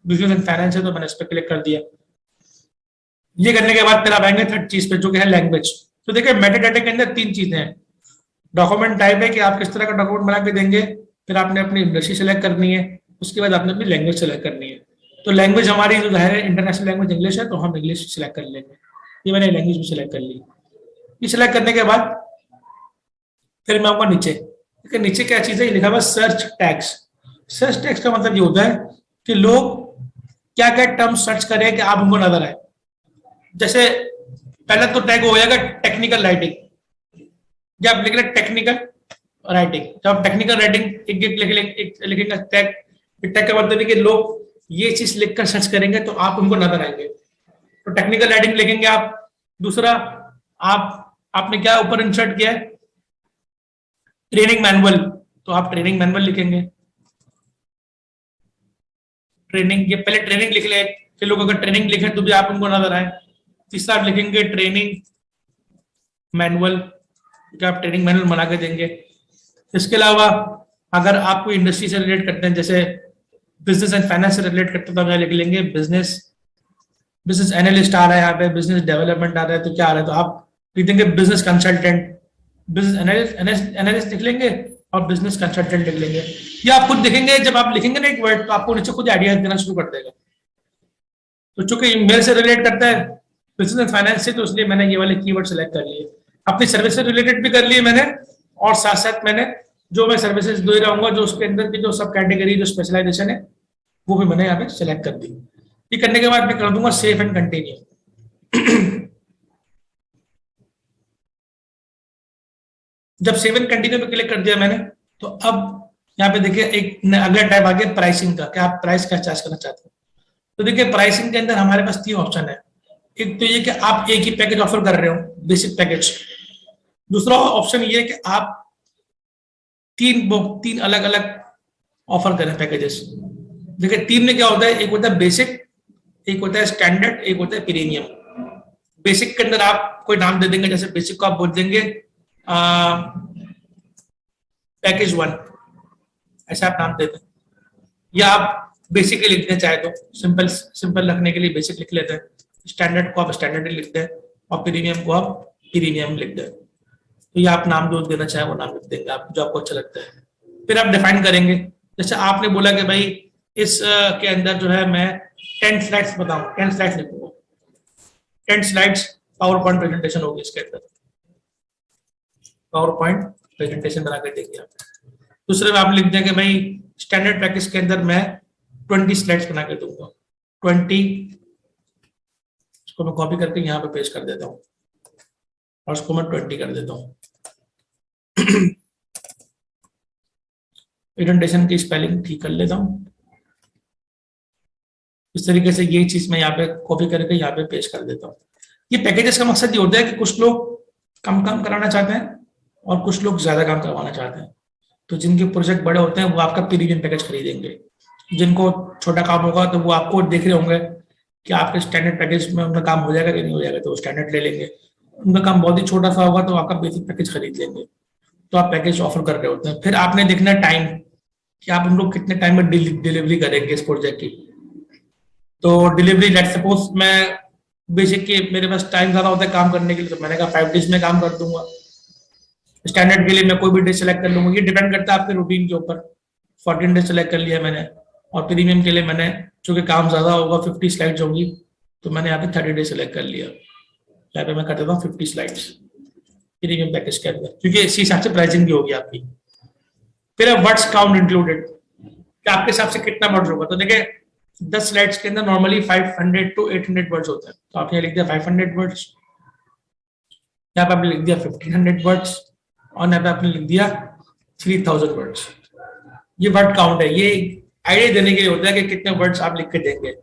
बिजनेस एंड फाइनेंस है तो मैंने इस पर क्लिक कर दिया। ये करने के बाद फिर आप आएंगे थर्ड चीज पे जो कि है लैंग्वेज। तो देखिए मेटाडाटा के अंदर तीन चीजें हैं। डॉक्यूमेंट टाइप है कि आप किस तरह का डॉक्यूमेंट बना के देंगे, फिर आपने अपनी इंडस्ट्री सेलेक्ट करनी है, उसके बाद आपने अपनी लैंग्वेज सेलेक्ट करनी है। तो लैंग्वेज हमारी जो है इंटरनेशनल लैंग्वेज इंग्लिश है तो हम इंग्लिश सेलेक्ट कर लेंगे। ये मैंने लैंग्वेज भी सिलेक्ट कर ली। ये सिलेक्ट करने के बाद फिर मैं आऊंगा नीचे। देखिए नीचे क्या चीज है, ये लिखा हुआ सर्च टैग्स। सर्च टैग्स का मतलब ये होता है कि लोग क्या क्या टर्म सर्च करें कि आप उनको नजर आए। जैसे पहला तो टैग हो जाएगा टेक्निकल राइटिंग। जब आप लिख रहे टेक्निकल राइटिंग, जब आप टेक्निकल राइटिंग लिखेंगे टैग, टैग का मतलब है कि लोग ये चीज लिखकर सर्च करेंगे तो आप उनको नजर आएंगे। तो टेक्निकल राइटिंग लिखेंगे आप। दूसरा आपने क्या ऊपर इंसर्ट किया है, ट्रेनिंग मैनुअल, तो आप ट्रेनिंग मैनुअल लिखेंगे। ट्रेनिंग, ये पहले ट्रेनिंग लिख ले, फिर लोग अगर ट्रेनिंग लिखे तो भी आप उनको नजर आए। तीसरा आप लिखेंगे ट्रेनिंग मैनुअल, जो आप ट्रेनिंग मैनुअल बना के देंगे। इसके अलावा अगर आप कोई इंडस्ट्री से रिलेट करते हैं, जैसे बिजनेस एंड फाइनेंस से रिलेट करते हैं, तो हम लिख लेंगे बिजनेस एनालिस्ट आ रहा है यहाँ पे, बिजनेस डेवलपमेंट आ रहा है तो क्या आ रहा है, तो आप लिख देंगे बिजनेस कंसल्टेंट, बिजनेस एनालिस्ट लिख लेंगे और बिजनेस कंसल्टेंट लिख लेंगे। या आप खुद देखेंगे, जब आप लिखेंगे ना एक वर्ड तो आपको नीचे खुद आइडिया देना शुरू कर देगा। तो चूंकि मेरे से रिलेट करता है बिजनेस एंड फाइनेंस से, तो इसलिए मैंने ये वाले कीवर्ड सेलेक्ट कर लिए। अपनी सर्विस से रिलेटेड भी कर लिए मैंने, और साथ साथ मैंने जो मैं सर्विसेज दे रहा हूँ जो उसके अंदर की जो सब कैटेगरी जो स्पेशलाइजेशन है वो भी मैंने यहाँ पे सेलेक्ट कर दी। ये करने के बाद मैं कर दूंगा सेव एंड कंटिन्यू। जब सेव एंड कंटिन्यू पे क्लिक कर दिया मैंने, तो अब यहाँ पे देखिए एक अगला टैब आ गया प्राइसिंग का, कि आप प्राइस क्या चार्ज करना चाहते हैं। तो देखिए प्राइसिंग के अंदर हमारे पास तीन ऑप्शन है। एक तो ये कि आप एक ही पैकेज ऑफर कर रहे हो, बेसिक पैकेज। दूसरा ऑप्शन ये है कि आप तीन अलग अलग ऑफर करें पैकेजेस। देखिए तीन में क्या होता है, एक होता है बेसिक, एक होता है स्टैंडर्ड, एक होता है प्रीमियम। बेसिक के अंदर आप कोई नाम दे देंगे, जैसे बेसिक को आप बोल देंगे पैकेज 1, ऐसा आप नाम दे दें। या आप बेसिक ही लिखना चाहे तो सिंपल रखने के लिए बेसिक लिख लेते हैं, स्टैंडर्ड को आप स्टैंडर्ड ही लिखते हैं और प्रीमियम को आप प्रीमियम लिखते हैं। तो ये आप नाम जो देना चाहे वो नाम लिख देंगे आप, जो आपको अच्छा लगता है। फिर आप डिफाइन करेंगे, जैसे आपने बोला कि भाई इस के अंदर जो है मैं 10 स्लाइड्स बताऊं, 10 स्लाइड्स लिखूंगा, 10 स्लाइड्स पावर पॉइंट प्रेजेंटेशन होगी इसके अंदर, पावर पॉइंट प्रेजेंटेशन बना के देंगे आप। दूसरे में आप लिख दें कि भाई स्टैंडर्ड पैकेज के अंदर मैं 20 स्लाइड्स बना के दूंगा, 20, इसको मैं कॉपी करके यहाँ पे पेस्ट कर देता हूँ और उसको मैं 20 कर देता हूँ। प्रेजेंटेशन की स्पेलिंग ठीक कर लेता हूँ। इस तरीके से ये चीज मैं यहाँ पे कॉपी करके यहाँ पे पेस्ट कर देता हूँ। ये पैकेजेस का मकसद ये होता है कि कुछ लोग कम काम कराना चाहते हैं और कुछ लोग ज्यादा काम करवाना चाहते हैं। तो जिनके प्रोजेक्ट बड़े होते हैं वो आपका प्रीमियम पैकेज खरीदेंगे, जिनको छोटा काम होगा तो वो आपको देख रहे होंगे कि आपके स्टैंडर्ड पैकेज में उनका काम हो जाएगा कि नहीं हो जाएगा, तो वो स्टैंडर्ड ले लेंगे। उनका काम बहुत ही छोटा सा होगा तो आपका बेसिक पैकेज खरीद लेंगे। तो आप पैकेज ऑफर कर रहे होते हैं। फिर आपने देखना टाइम कि आप उनको कितने टाइम में डिलीवरी करेंगे इस प्रोजेक्ट की। तो डिलीवरी लेट सपोज मैं बेसिक के मेरे पास टाइम ज्यादा होता है काम करने के लिए, तो मैंने कहा 5 डेज में काम कर दूंगा। स्टैंडर्ड के लिए मैं कोई भी डे सेलेक्ट कर लूंगा, ये डिपेंड करता है आपके रूटीन के ऊपर। 14 डेज सेलेक्ट कर लिया मैंने, और प्रीमियम के लिए मैंने चूंकि काम ज्यादा होगा 50 स्लाइड्स होंगी तो मैंने यहाँ पे 30 डेज सेलेक्ट कर लिया। यहाँ पे मैं कर देता हूँ 50 स्लाइड्स प्रीमियम पैकेज के अंदर, क्योंकि इसी हिसाब से प्राइसिंग भी होगी आपकी। फिर वर्ड्स काउंट इंक्लूडेड, कि आपके हिसाब से कितना वर्ड्स होगा। तो देखिए 10 स्लाइड्स के अंदर नॉर्मली 500 to 800 वर्ड्स होते हैं, तो आप यहाँ लिख दिया 500 वर्ड्स। यहाँ पे आपने लिख दिया 1500 वर्ड्स और यहाँ पे आपने लिख दिया 3000 वर्ड्स। ये वर्ड काउंट है, ये आइडिया देने के लिए होता है कि कितने वर्ड्स आप लिख के देंगे,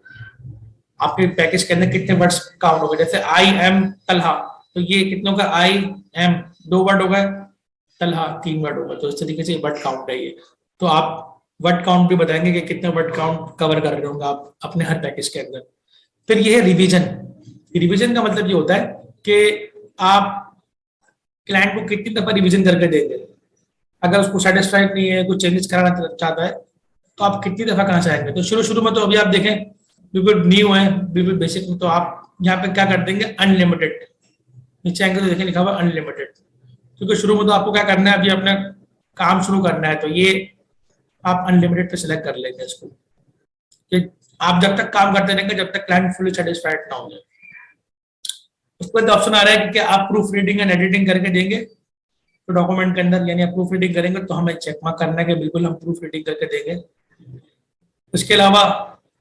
आपके पैकेज के अंदर कितने वर्ड्स काउंट हो गए। जैसे आई एम तलहा, तो ये कितनों का, आई एम 2 वर्ड हो गए, तलहा 3 वर्ड हो गए। तो इस तरीके से वर्ड काउंट है ये। तो आप वर्ड काउंट भी बताएंगे कि कितने वर्ड काउंट कवर कर रहे होंगे आप अपने हर पैकेज के अंदर। फिर ये है रिवीजन। रिवीजन का मतलब ये होता है कि आप क्लाइंट को कितनी दफा रिवीजन करके देंगे। अगर उसको सेटिस्फाइड नहीं है, कुछ चेंजेस कराना चाहता है, तो आप कितनी दफा कहाँ से आएंगे। तो शुरू शुरू में तो अभी आप देखें बिल्कुल न्यू है, बिल्कुल बेसिक में, तो आप यहाँ पे क्या कर देंगे, अनलिमिटेड। नीचे आएंगे तो देखें लिखा हुआ अनलिमिटेड, क्योंकि शुरू में तो आपको क्या करना है, अभी अपना काम शुरू करना है, तो ये आप अनलिमिटेड पे सिलेक्ट कर लेंगे इसको। कि आप जब तक काम करते रहेंगे जब तक क्लाइंट फुली सेटिस्फाइड ना हो जाए। उसके बाद ऑप्शन आ रहा है कि आप प्रूफ रीडिंग एंड एडिटिंग करके देंगे तो डॉक्यूमेंट के अंदर, यानी आप प्रूफ रीडिंग करेंगे तो हमें चेक मार्क करना है कि बिल्कुल हम प्रूफ रीडिंग करके देंगे। उसके अलावा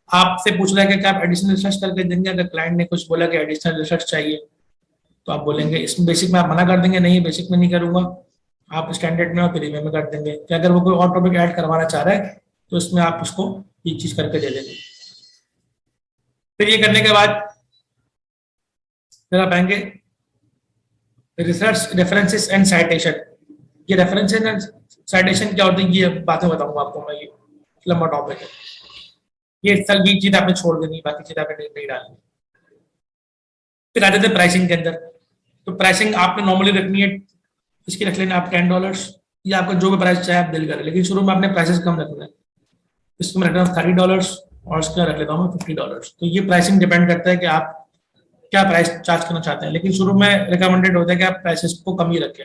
आपसे पूछ रहा है कि आप एडिशनल रिसर्च करके देंगे। अगर क्लाइंट ने कुछ बोला कि एडिशनल रिसर्च चाहिए तो आप बोलेंगे, इसमें बेसिक में आप मना कर देंगे, नहीं बेसिक में नहीं करूंगा, आप स्टैंडर्ड में और प्रीमियम में कर देंगे। कि अगर वो कोई और टॉपिक ऐड करवाना चाह रहा है तो इसमें आप उसको ये चीज करके दे देंगे। फिर ये करने के बाद फिर आप आएंगे रिसर्च रेफरेंसेस एंड साइटेशन। ये रेफरेंसेस एंड साइटेशन क्या होते हैं, ये बातें बताऊंगा आपको मैं, ये लंबा टॉपिक है। ये सभी चीज आपने छोड़ देनी, बाकी चीज आपने नहीं डालनी। फिर आ जाते हैं प्राइसिंग के अंदर। तो प्राइसिंग आपने नॉर्मली रखनी है, इसकी रख लेना आप $10, या आपका जो भी प्राइस चाहे आप दिल करें, लेकिन शुरू में आपने प्राइसेस कम रखना है। इसको मैं रख रहा हूँ $30 और इसका रख लेता हूँ $50। तो ये प्राइसिंग डिपेंड करता है कि आप क्या प्राइस चार्ज करना चाहते हैं, लेकिन शुरू में रिकमेंडेड होता है कि आप प्राइसेस को कम ही रखें।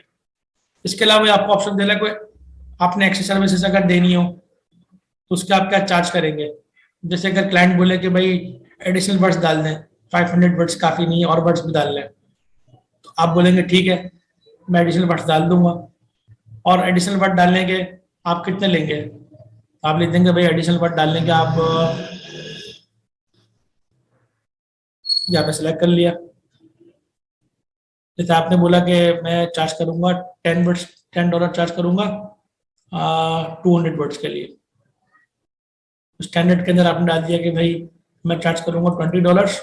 इसके अलावा आपको ऑप्शन दे रहा है, कोई आपने एक्स्ट्रा सर्विसेज अगर देनी हो तो उसके आप क्या चार्ज करेंगे। जैसे अगर क्लाइंट बोले कि भाई एडिशनल वर्ड्स डाल दें, 500 वर्ड्स काफी नहीं है और वर्ड्स भी डाल लें, तो आप बोलेंगे ठीक है मैं एडिशनल वर्ड्स डाल दूंगा। और एडिशनल वर्ड डालने के आप कितने लेंगे, आप लिख देंगे भाई एडिशनल वर्ड डालने के आप यहाँ पे सिलेक्ट कर लिया। जैसे आपने बोला कि मैं चार्ज करूंगा $10 चार्ज करूंगा 200 वर्ड्स के लिए। स्टैंडर्ड के अंदर आपने डाल दिया कि भाई मैं चार्ज करूंगा $20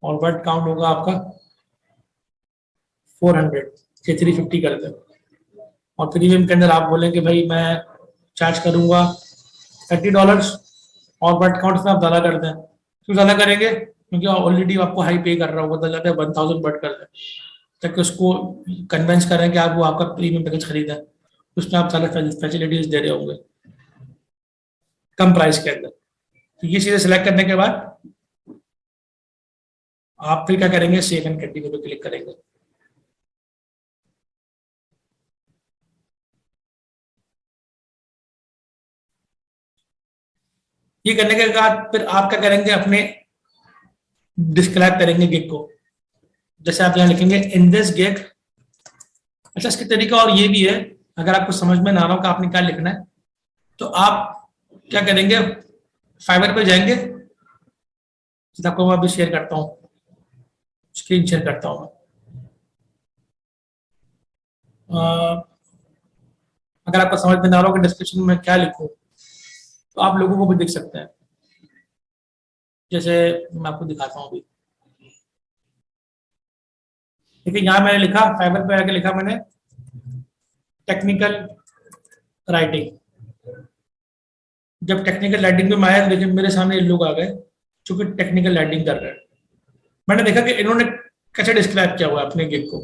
और वर्ड काउंट होगा आपका 400 से 350 कर दे। और प्रीमियम के अंदर आप बोलेंगे भाई मैं चार्ज करूंगा $30 और वर्ड काउंट में आप ज़्यादा कर दें। क्यों ज़्यादा करेंगे, क्योंकि ऑलरेडी आपको हाई पे कर रहा होगा, तो जाते 1000 वर्ड कर दें ताकि उसको कन्विंस करें कि आप वो आपका प्रीमियम पैकेज खरीदें। उसमें आप सारे फैसिलिटीज दे रहे होंगे कम प्राइस के अंदर। तो ये चीजें सिलेक्ट करने के बाद आप फिर क्या करेंगे, सेव एंड कंटिन्यू पे क्लिक करेंगे। ये करने के बाद फिर आप क्या करेंगे, अपने डिस्क्राइब करेंगे गिग को। जैसे आप यहाँ लिखेंगे इन दिस गिग। अच्छा, इसके तरीका और ये भी है, अगर आपको समझ में ना आ रहा हो कि आपने क्या लिखना है तो आप क्या करेंगे, फाइवर पे जाएंगे। आपको मैं अभी शेयर करता हूँ, स्क्रीन शेयर करता हूँ। अगर आपको समझ में ना आ रहा हो कि डिस्क्रिप्शन में क्या लिखूं तो आप लोगों को भी देख सकते हैं। जैसे मैं आपको दिखाता हूँ अभी। देखिए यहाँ मैंने लिखा, फाइवर पे आके लिखा मैंने टेक्निकल राइटिंग। जब टेक्निकल राइटिंग में आया तो देखिए मेरे सामने लोग आ गए जो कि टेक्निकल राइटिंग कर रहे हैं। मैंने देखा कि इन्होंने कैसे डिस्क्राइब किया हुआ है अपने गिग को।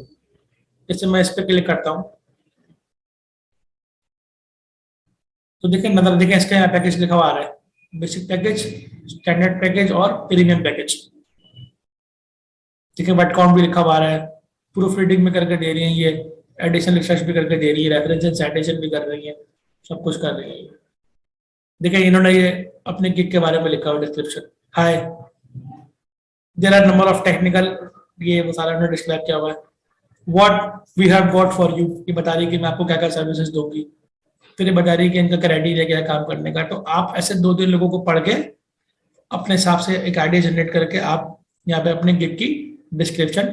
जैसे मैं इस पर क्लिक करता हूँ तो देखिए नजर, देखिए इसका यहाँ पैकेज लिखा हुआ आ रहा है, बेसिक पैकेज, स्टैंडर्ड पैकेज और प्रीमियम पैकेज। देखिए वर्ड काउंट भी लिखा हुआ आ रहा है, प्रूफ रीडिंग में करके दे रही है, ये एडिशनल रिसर्च भी करके दे रही है, रेफरेंस एंड साइटेशन भी कर रही है, सब कुछ कर रही है। देखिए इन्होंने ये अपने गिग के बारे में लिखा हुआ description, hi there are number of technical, ये वो सारा उन्होंने डिस्क्राइब किया हुआ है। What we have got for you, ये बता रही है कि मैं आपको क्या क्या सर्विसेज दूंगी। फिर ये बता रही है कि इनका क्राइटेरिया क्या है काम करने का। तो आप ऐसे 2-3 लोगों को पढ़ के अपने हिसाब से एक आइडिया जनरेट करके आप यहाँ पे अपने गिग की डिस्क्रिप्शन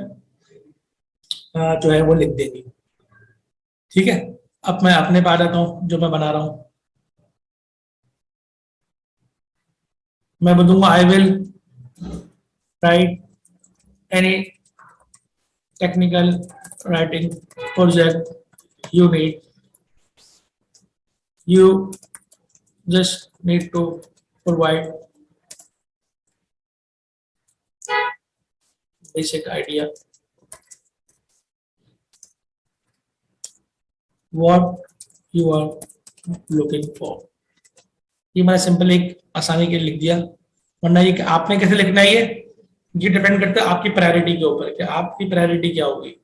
जो है वो लिख देंगी। ठीक है, अब मैं अपने पा जाता हूँ जो मैं बना रहा हूँ। मैं बोलूंगा I will write any technical writing project you need, you just need to provide basic idea what you are looking for। ये मैंने सिंपल एक आसानी के लिए लिख दिया, वरना ये कि आपने कैसे लिखना है ये डिपेंड करता है आपकी प्रायोरिटी के ऊपर कि आपकी प्रायोरिटी क्या होगी।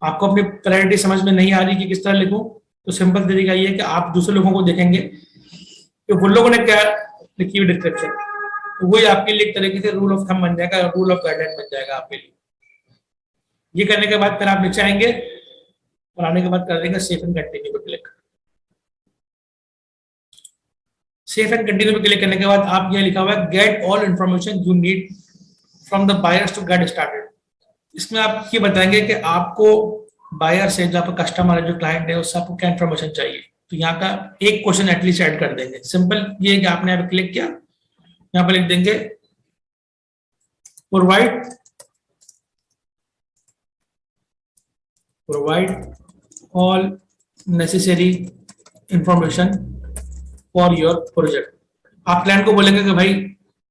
आपको अपनी प्रायोरिटी समझ में नहीं आ रही कि किस तरह लिखूं, तो सिंपल तरीका ये है कि आप दूसरे लोगों को देखेंगे कि वो लोगों ने क्या लिखी हुई डिस्क्रिप्शन, तो वही आपके लिए एक तरीके से रूल ऑफ थंब बन जाएगा, रूल ऑफ गाइडलाइन बन जाएगा आपके लिए। ये करने के बाद फिर आप नीचे आएंगे और आने के बाद कर देंगे सेव एंड कंटिन्यू पे क्लिक। सेव एंड कंटिन्यू पे क्लिक करने के बाद आप ये लिखा हुआ है get all information you need from the buyers to get started. इसमें आप ये बताएंगे कि आपको बायर से, जो आपका कस्टमर है, जो क्लाइंट है, उससे आपको क्या इन्फॉर्मेशन चाहिए। तो यहाँ का एक क्वेश्चन एटलीस्ट ऐड कर देंगे। सिंपल ये है कि आपने यहाँ पे क्लिक किया, यहाँ पे लिख देंगे provide all necessary information for your project. आप क्लाइंट को बोलेंगे कि भाई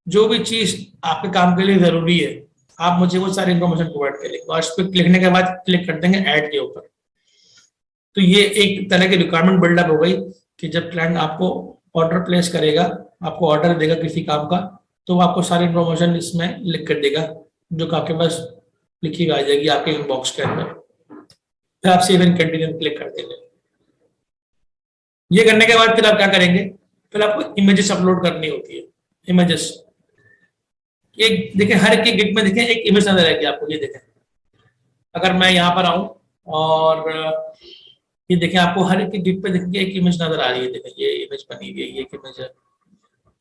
जो भी चीज आपके काम के लिए जरूरी है आप मुझे वो सारी इंफॉर्मेशन प्रोवाइड करेंगे, और इस पर लिखने के बाद क्लिक कर देंगे ऐड के ऊपर। तो ये एक तरह की रिक्वायरमेंट बिल्डअप हो गई कि जब क्लाइंट आपको ऑर्डर प्लेस करेगा, आपको ऑर्डर देगा किसी काम का, तो वो आपको सारी इंफॉर्मेशन इसमें लिख कर देगा, जो कि आपके पास लिखी आ जाएगी आपके इनबॉक्स के अंदर। फिर आप सेव एंड कंटिन्यू क्लिक कर देंगे। ये करने के बाद फिर आप क्या करेंगे, फिर आपको इमेजेस अपलोड करनी होती है। इमेजेस एक देखें, हर एक गिग में देखें एक इमेज नजर आएगी आपको। ये देखें, अगर मैं यहाँ पर आऊं और ये देखें, आपको हर एक गिग पे देखेंगे एक इमेज नजर आ रही है। देखें ये इमेज बनी हुई है, ये एक इमेज है।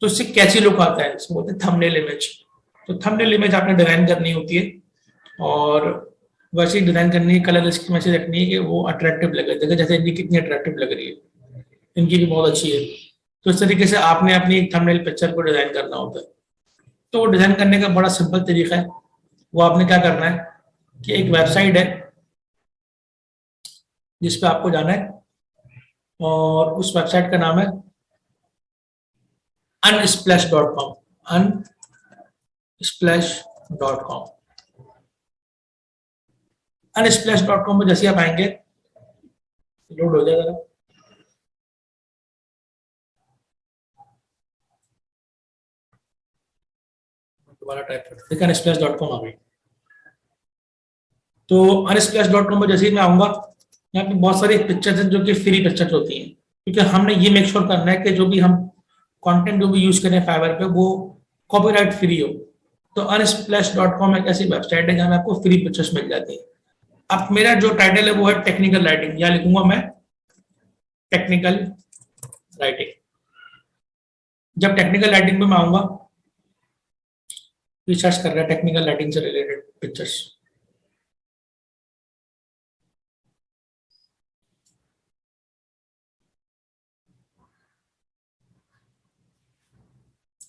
तो इससे कैसी लुक आता है, इसको बोलते हैं थंबनेल इमेज। तो थंबनेल इमेज आपने डिजाइन करनी होती है, और वैसे ही डिजाइन करनी है, कलर इसकी वैसे रखनी है कि वो अट्रैक्टिव लगे। देखो जैसे इनकी कितनी अट्रैक्टिव लग रही है, इनकी भी बहुत अच्छी है। तो इस तरीके से आपने अपनी एक थंबनेल पिक्चर को डिजाइन करना होता है। तो वो डिजाइन करने का बड़ा सिंपल तरीका है। वो आपने क्या करना है कि एक वेबसाइट है जिस पे आपको जाना है, और उस वेबसाइट का नाम है unsplash.com। unsplash.com unsplash.com में जैसे आप आएंगे, लोड हो जाएगा। दोबारा टाइप करते हैं, unsplash.com आ गई। तो unsplash.com में जैसे ही मैं आऊंगा, यहाँ पे बहुत सारी पिक्चर्स हैं जो कि फ्री पिक्चर्स होती हैं, क्योंकि हमने ये मेक श्योर करना है कि जो भी हम कंटेंट जो भी यूज करें फाइवर पे वो कॉपीराइट फ्री हो। तो unsplash.com एक ऐसी वेबसाइट है जहाँ पे आपको फ्री पिक्चर्स मिल जाती है। अब मेरा जो टाइटल है वो है टेक्निकल राइटिंग, यहाँ लिखूंगा मैं टेक्निकल राइटिंग। जब टेक्निकल राइटिंग पे मैं आऊंगा, रिसर्च कर रहा है टेक्निकल राइटिंग से रिलेटेड पिक्चर्स।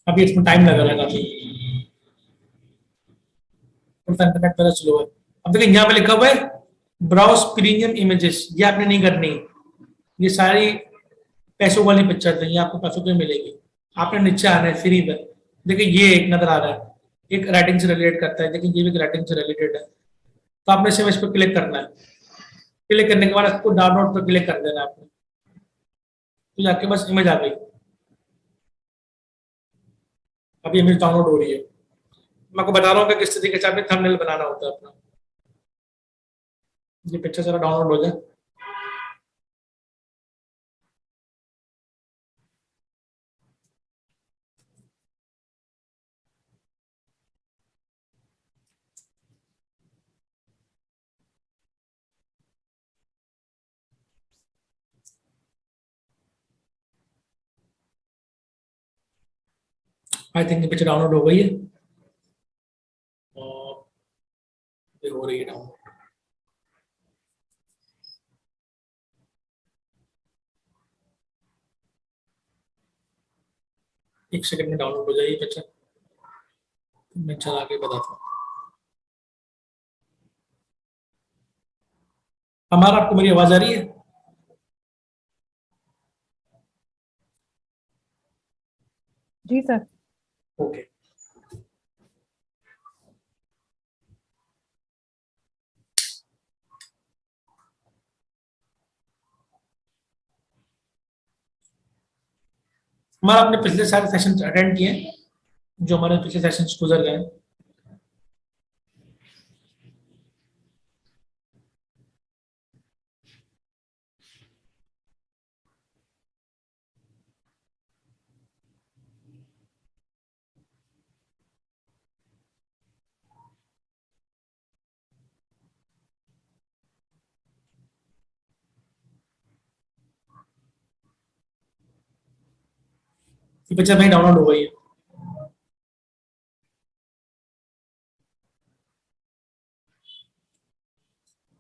अभी इसमें टाइम लग रहा है काफी, इंटरनेट पहले स्लो है। अब देखिए यहाँ पे लिखा हुआ है ब्राउज प्रीमियम इमेजेस, ये आपने नहीं करनी। ये सारी पैसों वाली पिक्चर है, ये आपको पैसों पे मिलेगी। आपने नीचे आना है फ्री पे। देखिए ये एक नजर आ रहा है, एक राइटिंग से रिलेट करता है। देखिए ये भी राइटिंग से रिलेटेड है। तो आपने सिर्फ इस पर क्लिक करना है। क्लिक करने के बाद आपको डाउनलोड पर क्लिक कर देना है आपने, तो आपके पास इमेज आ गई। अभी इमेज डाउनलोड हो रही है। मैं आपको बता रहा हूँ कि किस तरीके से आपने थंबनेल बनाना होता है अपना। ये पिक्चर जरा डाउनलोड हो जाए। आई थिंक ये पिक्चर डाउनलोड हो गई है, और ये हो रही है डाउनलोड। एक सेकंड में डाउनलोड हो जाएगी पिक्चर, मैं चला के बताता हूँ। हमारा आपको मेरी आवाज आ रही है? जी सर। ओके। हमारा आपने पिछले सारे सेशन अटेंड किए हैं, जो हमारे पिछले सेशंस गुजर गए हैं। ये पिक्चर नहीं डाउनलोड हो गई है।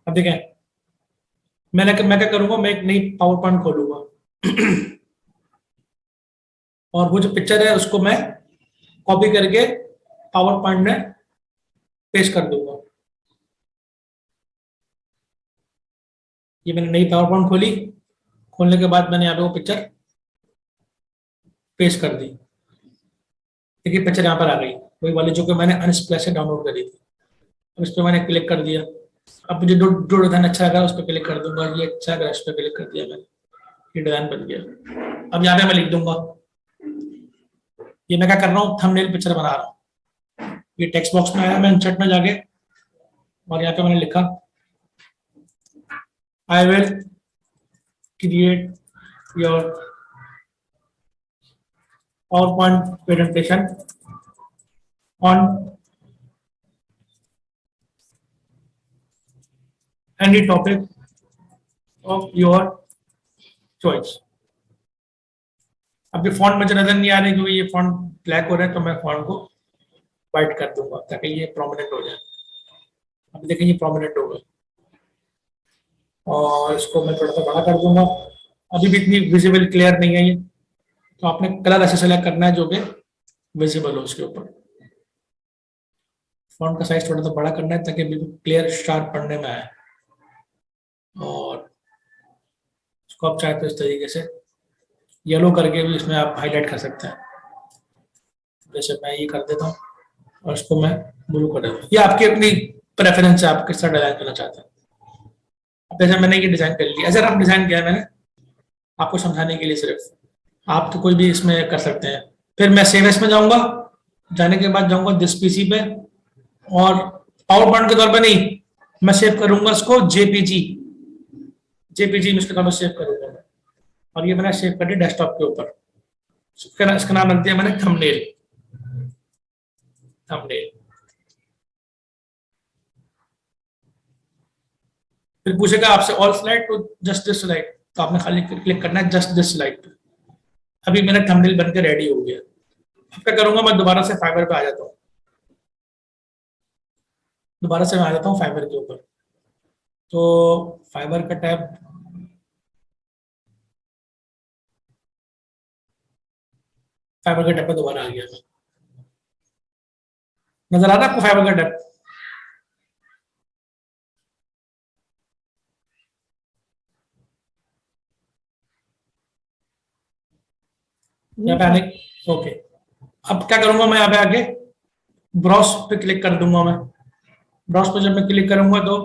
अब देखें, मैं क्या करूंगा, मैं एक नई पावर पॉइंट खोलूंगा और वो जो पिक्चर है उसको मैं कॉपी करके पावर पॉइंट में पेस्ट कर दूंगा। ये मैंने नई पावर पॉइंट खोली, खोलने के बाद मैंने यहाँ पे वो पिक्चर पेस्ट कर दी। देखिए पिक्चर यहाँ पर आ गई, वही वाली जो कि मैंने अनस्प्लैश से डाउनलोड करी थी। अब इस पर मैंने क्लिक कर दिया। अब मुझे जो डिजाइन अच्छा लगा उस पर क्लिक कर दूंगा, ये अच्छा लगा, इस पर क्लिक कर दिया मैंने, ये डिजाइन बन गया। अब यहाँ पे मैं लिख दूंगा, ये मैं क्या कर रहा हूँ, थंबनेल पिक्चर बना रहा हूँ। ये टेक्स्ट बॉक्स में आया, मैं इंसर्ट में जाके और यहाँ पे मैंने लिखा I will create your PowerPoint presentation on any topic of your choice। अब ये फॉन्ट मुझे नजर नहीं आ रही क्योंकि ये फॉन्ट ब्लैक हो रहा है, तो मैं फॉन्ट को व्हाइट कर दूंगा ताकि ये प्रोमिनेंट हो जाए। अब देखिए ये प्रोमिनेंट हो गया, और इसको मैं थोड़ा सा बड़ा कर दूंगा। अभी भी इतनी विजिबल क्लियर नहीं है ये, तो आपने कलर ऐसे सेलेक्ट करना है जो कि विजिबल हो उसके ऊपर। फॉन्ट का साइज थोड़ा सा बड़ा करना है ताकि बिल्कुल क्लियर शार्प पढ़ने में आए। और इसको आप चाहे तो इस तरीके से येलो करके भी इसमें आप हाईलाइट कर सकते हैं। जैसे मैं ये कर देता हूँ और इसको मैं ब्लू कर देता हूँ। ये आपकी अपनी प्रेफरेंस है, आप किस तरह डिजाइन करना चाहते हैं। अब जैसे मैंने ये डिजाइन कर लिया, ऐसा आप डिजाइन किया है मैंने आपको समझाने के लिए सिर्फ, आप तो कोई भी इसमें कर सकते हैं। फिर मैं सेव एस में जाऊंगा, जाने के बाद जाऊंगा दिस पीसी पे, और पावर पॉइंट के तौर पे नहीं, मैं सेव करूंगा इसको जेपीजी में इसके तौर पर सेव करूंगा मैं। और ये मैंने सेव कर दिया डेस्कटॉप के ऊपर। इसका नाम रख दिया मैंने थंबनेल। फिर पूछेगा आपसे all slide to just this slide, तो आपने खाली क्लिक करना है जस्ट दिस स्लाइड पे। अभी मेरा थंबनेल बनकर रेडी हो गया। अब क्या करूंगा, मैं दोबारा से फाइबर पे आ जाता हूँ, दोबारा से मैं आ जाता हूँ फाइबर के ऊपर। तो फाइबर का टैब, फाइबर का टैब पे दोबारा आ गया मैं। नजर आ रहा है आपको फाइबर का टैब? यहाँ पे आने, ओके। अब क्या करूंगा मैं, यहाँ पे आके ब्राउज पे क्लिक कर दूंगा मैं। ब्राउज पे जब मैं क्लिक करूंगा तो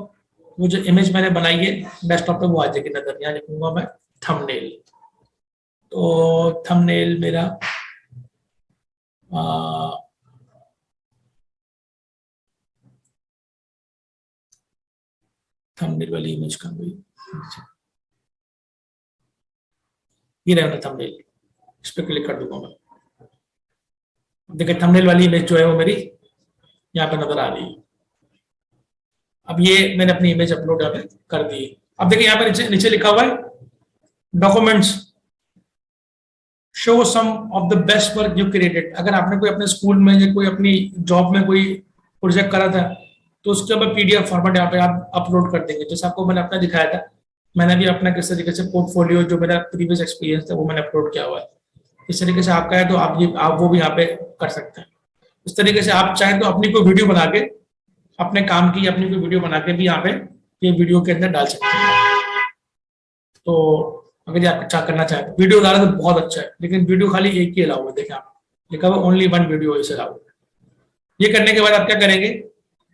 वो जो इमेज मैंने बनाई है डेस्कटॉप पे वो आ जाएगी नजर। यहाँ लिखूंगा मैं थंबनेल। तो थंबनेल मेरा थंबनेल वाली इमेज का भाई, ये रहेगा थंबनेल। इस पे क्लिक कर दूंगा मैं। देखिए थंबनेल वाली इमेज जो है वो मेरी यहाँ पे नजर आ रही है। अब ये मैंने अपनी इमेज अपलोड यहाँ पे कर दी। अब देखिए यहाँ पे नीचे लिखा हुआ है documents show some of the best work you created. अगर आपने कोई अपने स्कूल में या कोई अपनी जॉब में कोई प्रोजेक्ट करा था तो उसके ऊपर पीडीएफ फॉर्मेट यहाँ पे आप अपलोड कर देंगे। जैसे आपको मैंने अपना दिखाया था, मैंने भी अपना किस तरीके से पोर्टफोलियो जो मेरा प्रीवियस एक्सपीरियंस था वो मैंने अपलोड किया हुआ है। इस तरीके से आपका है तो आप वो भी यहाँ पे कर सकते हैं। इस तरीके से आप चाहें तो अपनी कोई वीडियो बना के, अपने काम की अपनी कोई वीडियो बना के भी यहाँ पे ये वीडियो के अंदर डाल सकते हैं। तो अगर ये आप अच्छा करना चाहें तो वीडियो डालना तो बहुत अच्छा है, लेकिन वीडियो खाली एक ही अलाउ है। देखें आप लिखा हुआ only one video is allowed. ये करने के बाद आप क्या करेंगे,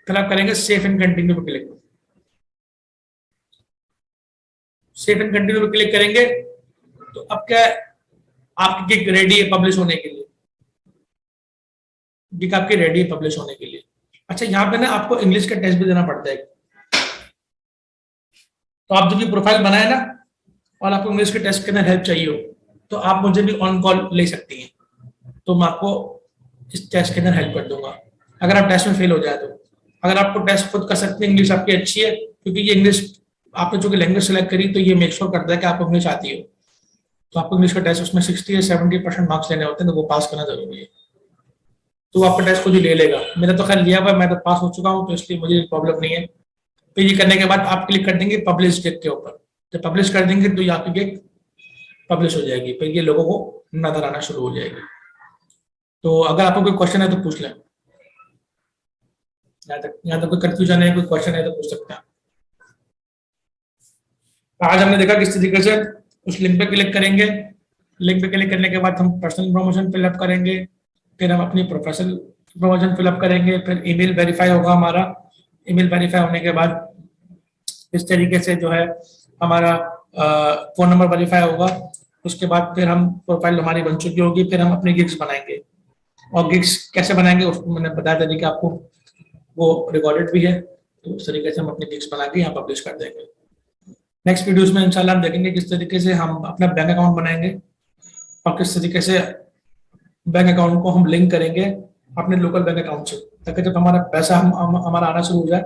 फिर आप करेंगे सेव एंड कंटिन्यू पे क्लिक। सेव एंड कंटिन्यू पे क्लिक करेंगे तो अब क्या है, आपकी गिग रेडी है पब्लिश होने के लिए। गिग आपकी रेडी है पब्लिश होने के लिए। अच्छा, यहाँ पे ना आपको इंग्लिश का टेस्ट भी देना पड़ता है। तो आप जब ये प्रोफाइल बनाए ना और आपको इंग्लिश के टेस्ट के अंदर हेल्प चाहिए हो तो आप मुझे भी ऑन कॉल ले सकती हैं, तो मैं आपको इस टेस्ट के अंदर हेल्प कर दूंगा अगर आप टेस्ट में फेल हो जाए तो। अगर आपको टेस्ट खुद कर सकते हैं, इंग्लिश आपकी अच्छी है, क्योंकि ये इंग्लिश आपने जो लैंग्वेज सेलेक्ट करी तो ये मेक श्योर करता है कि आपको इंग्लिश आती हो। तो आपको इंग्लिश का टेस्ट उसमें 60 या 70% मार्क्स लेने होते हैं, तो वो पास करना जरूरी है। तो वो आपका टेस्ट खुद ही ले लेगा। मेरा तो खैर लिया हुआ, मैं तो पास हो चुका हूँ, तो इसलिए मुझे प्रॉब्लम नहीं है। तो ये करने के बाद आप क्लिक कर देंगे पब्लिश गिग के ऊपर। जब पब्लिश कर देंगे तो ये आपकी गिग पब्लिश हो जाएगी, फिर ये लोगों को नजर आना शुरू हो जाएगी। तो अगर आपको कोई क्वेश्चन है तो पूछ लें, यहाँ तक कोई कंफ्यूजन है, कोई क्वेश्चन है तो पूछ सकते हैं। आज हमने देखा किस तरीके से उस लिंक पे क्लिक करेंगे। लिंक पे क्लिक करने के बाद हम पर्सनल इन्फॉर्मेशन फिलअप करेंगे, फिर हम अपनी प्रोफेशनल इन्फॉर्मेशन फिलअप करेंगे, फिर ईमेल वेरीफाई होगा हमारा। ईमेल वेरीफाई होने के बाद इस तरीके से जो है हमारा फोन नंबर वेरीफाई होगा। उसके बाद फिर हम प्रोफाइल हमारी बन चुकी होगी, फिर हम अपनी गिग्स बनाएंगे। और गिग्स कैसे बनाएंगे उसको मैंने बताया तरीका आपको, वो रिकॉर्डेड भी है। तो उस तरीके से हम अपनी गिग्स बना के यहाँ पब्लिश कर देंगे। नेक्स्ट वीडियोस में इंशाल्लाह हम देखेंगे किस तरीके से हम अपना बैंक अकाउंट बनाएंगे और किस तरीके से बैंक अकाउंट को हम लिंक करेंगे अपने लोकल बैंक अकाउंट से, ताकि जब हमारा पैसा हमारा आना शुरू हो जाए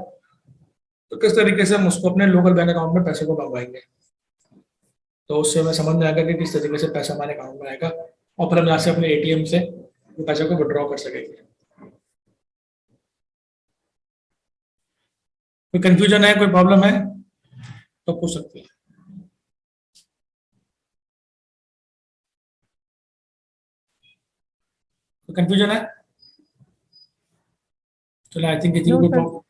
तो किस तरीके से हम उसको अपने लोकल बैंक अकाउंट में पैसे को मंगवाएंगे। तो उससे हमें समझ में आएगा कि किस तरीके से पैसा हमारे अकाउंट में आएगा और फिर हम यहाँ से अपने एटीएम से पैसे को विड्रॉ कर सकेंगे। कोई कंफ्यूजन है, कोई प्रॉब्लम है तो पूछ सकते हैं। कोई कंफ्यूजन है? चलो आई थिंक किसी नो सर। को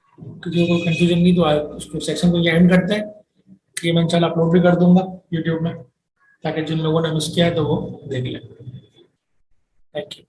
कंफ्यूजन नहीं तो उसको सेक्शन को एंड करते हैं। ये मैं इंशाल्लाह अपलोड भी कर दूंगा यूट्यूब में, ताकि जिन लोगों ने मिस किया है तो वो देख लें। Thank you.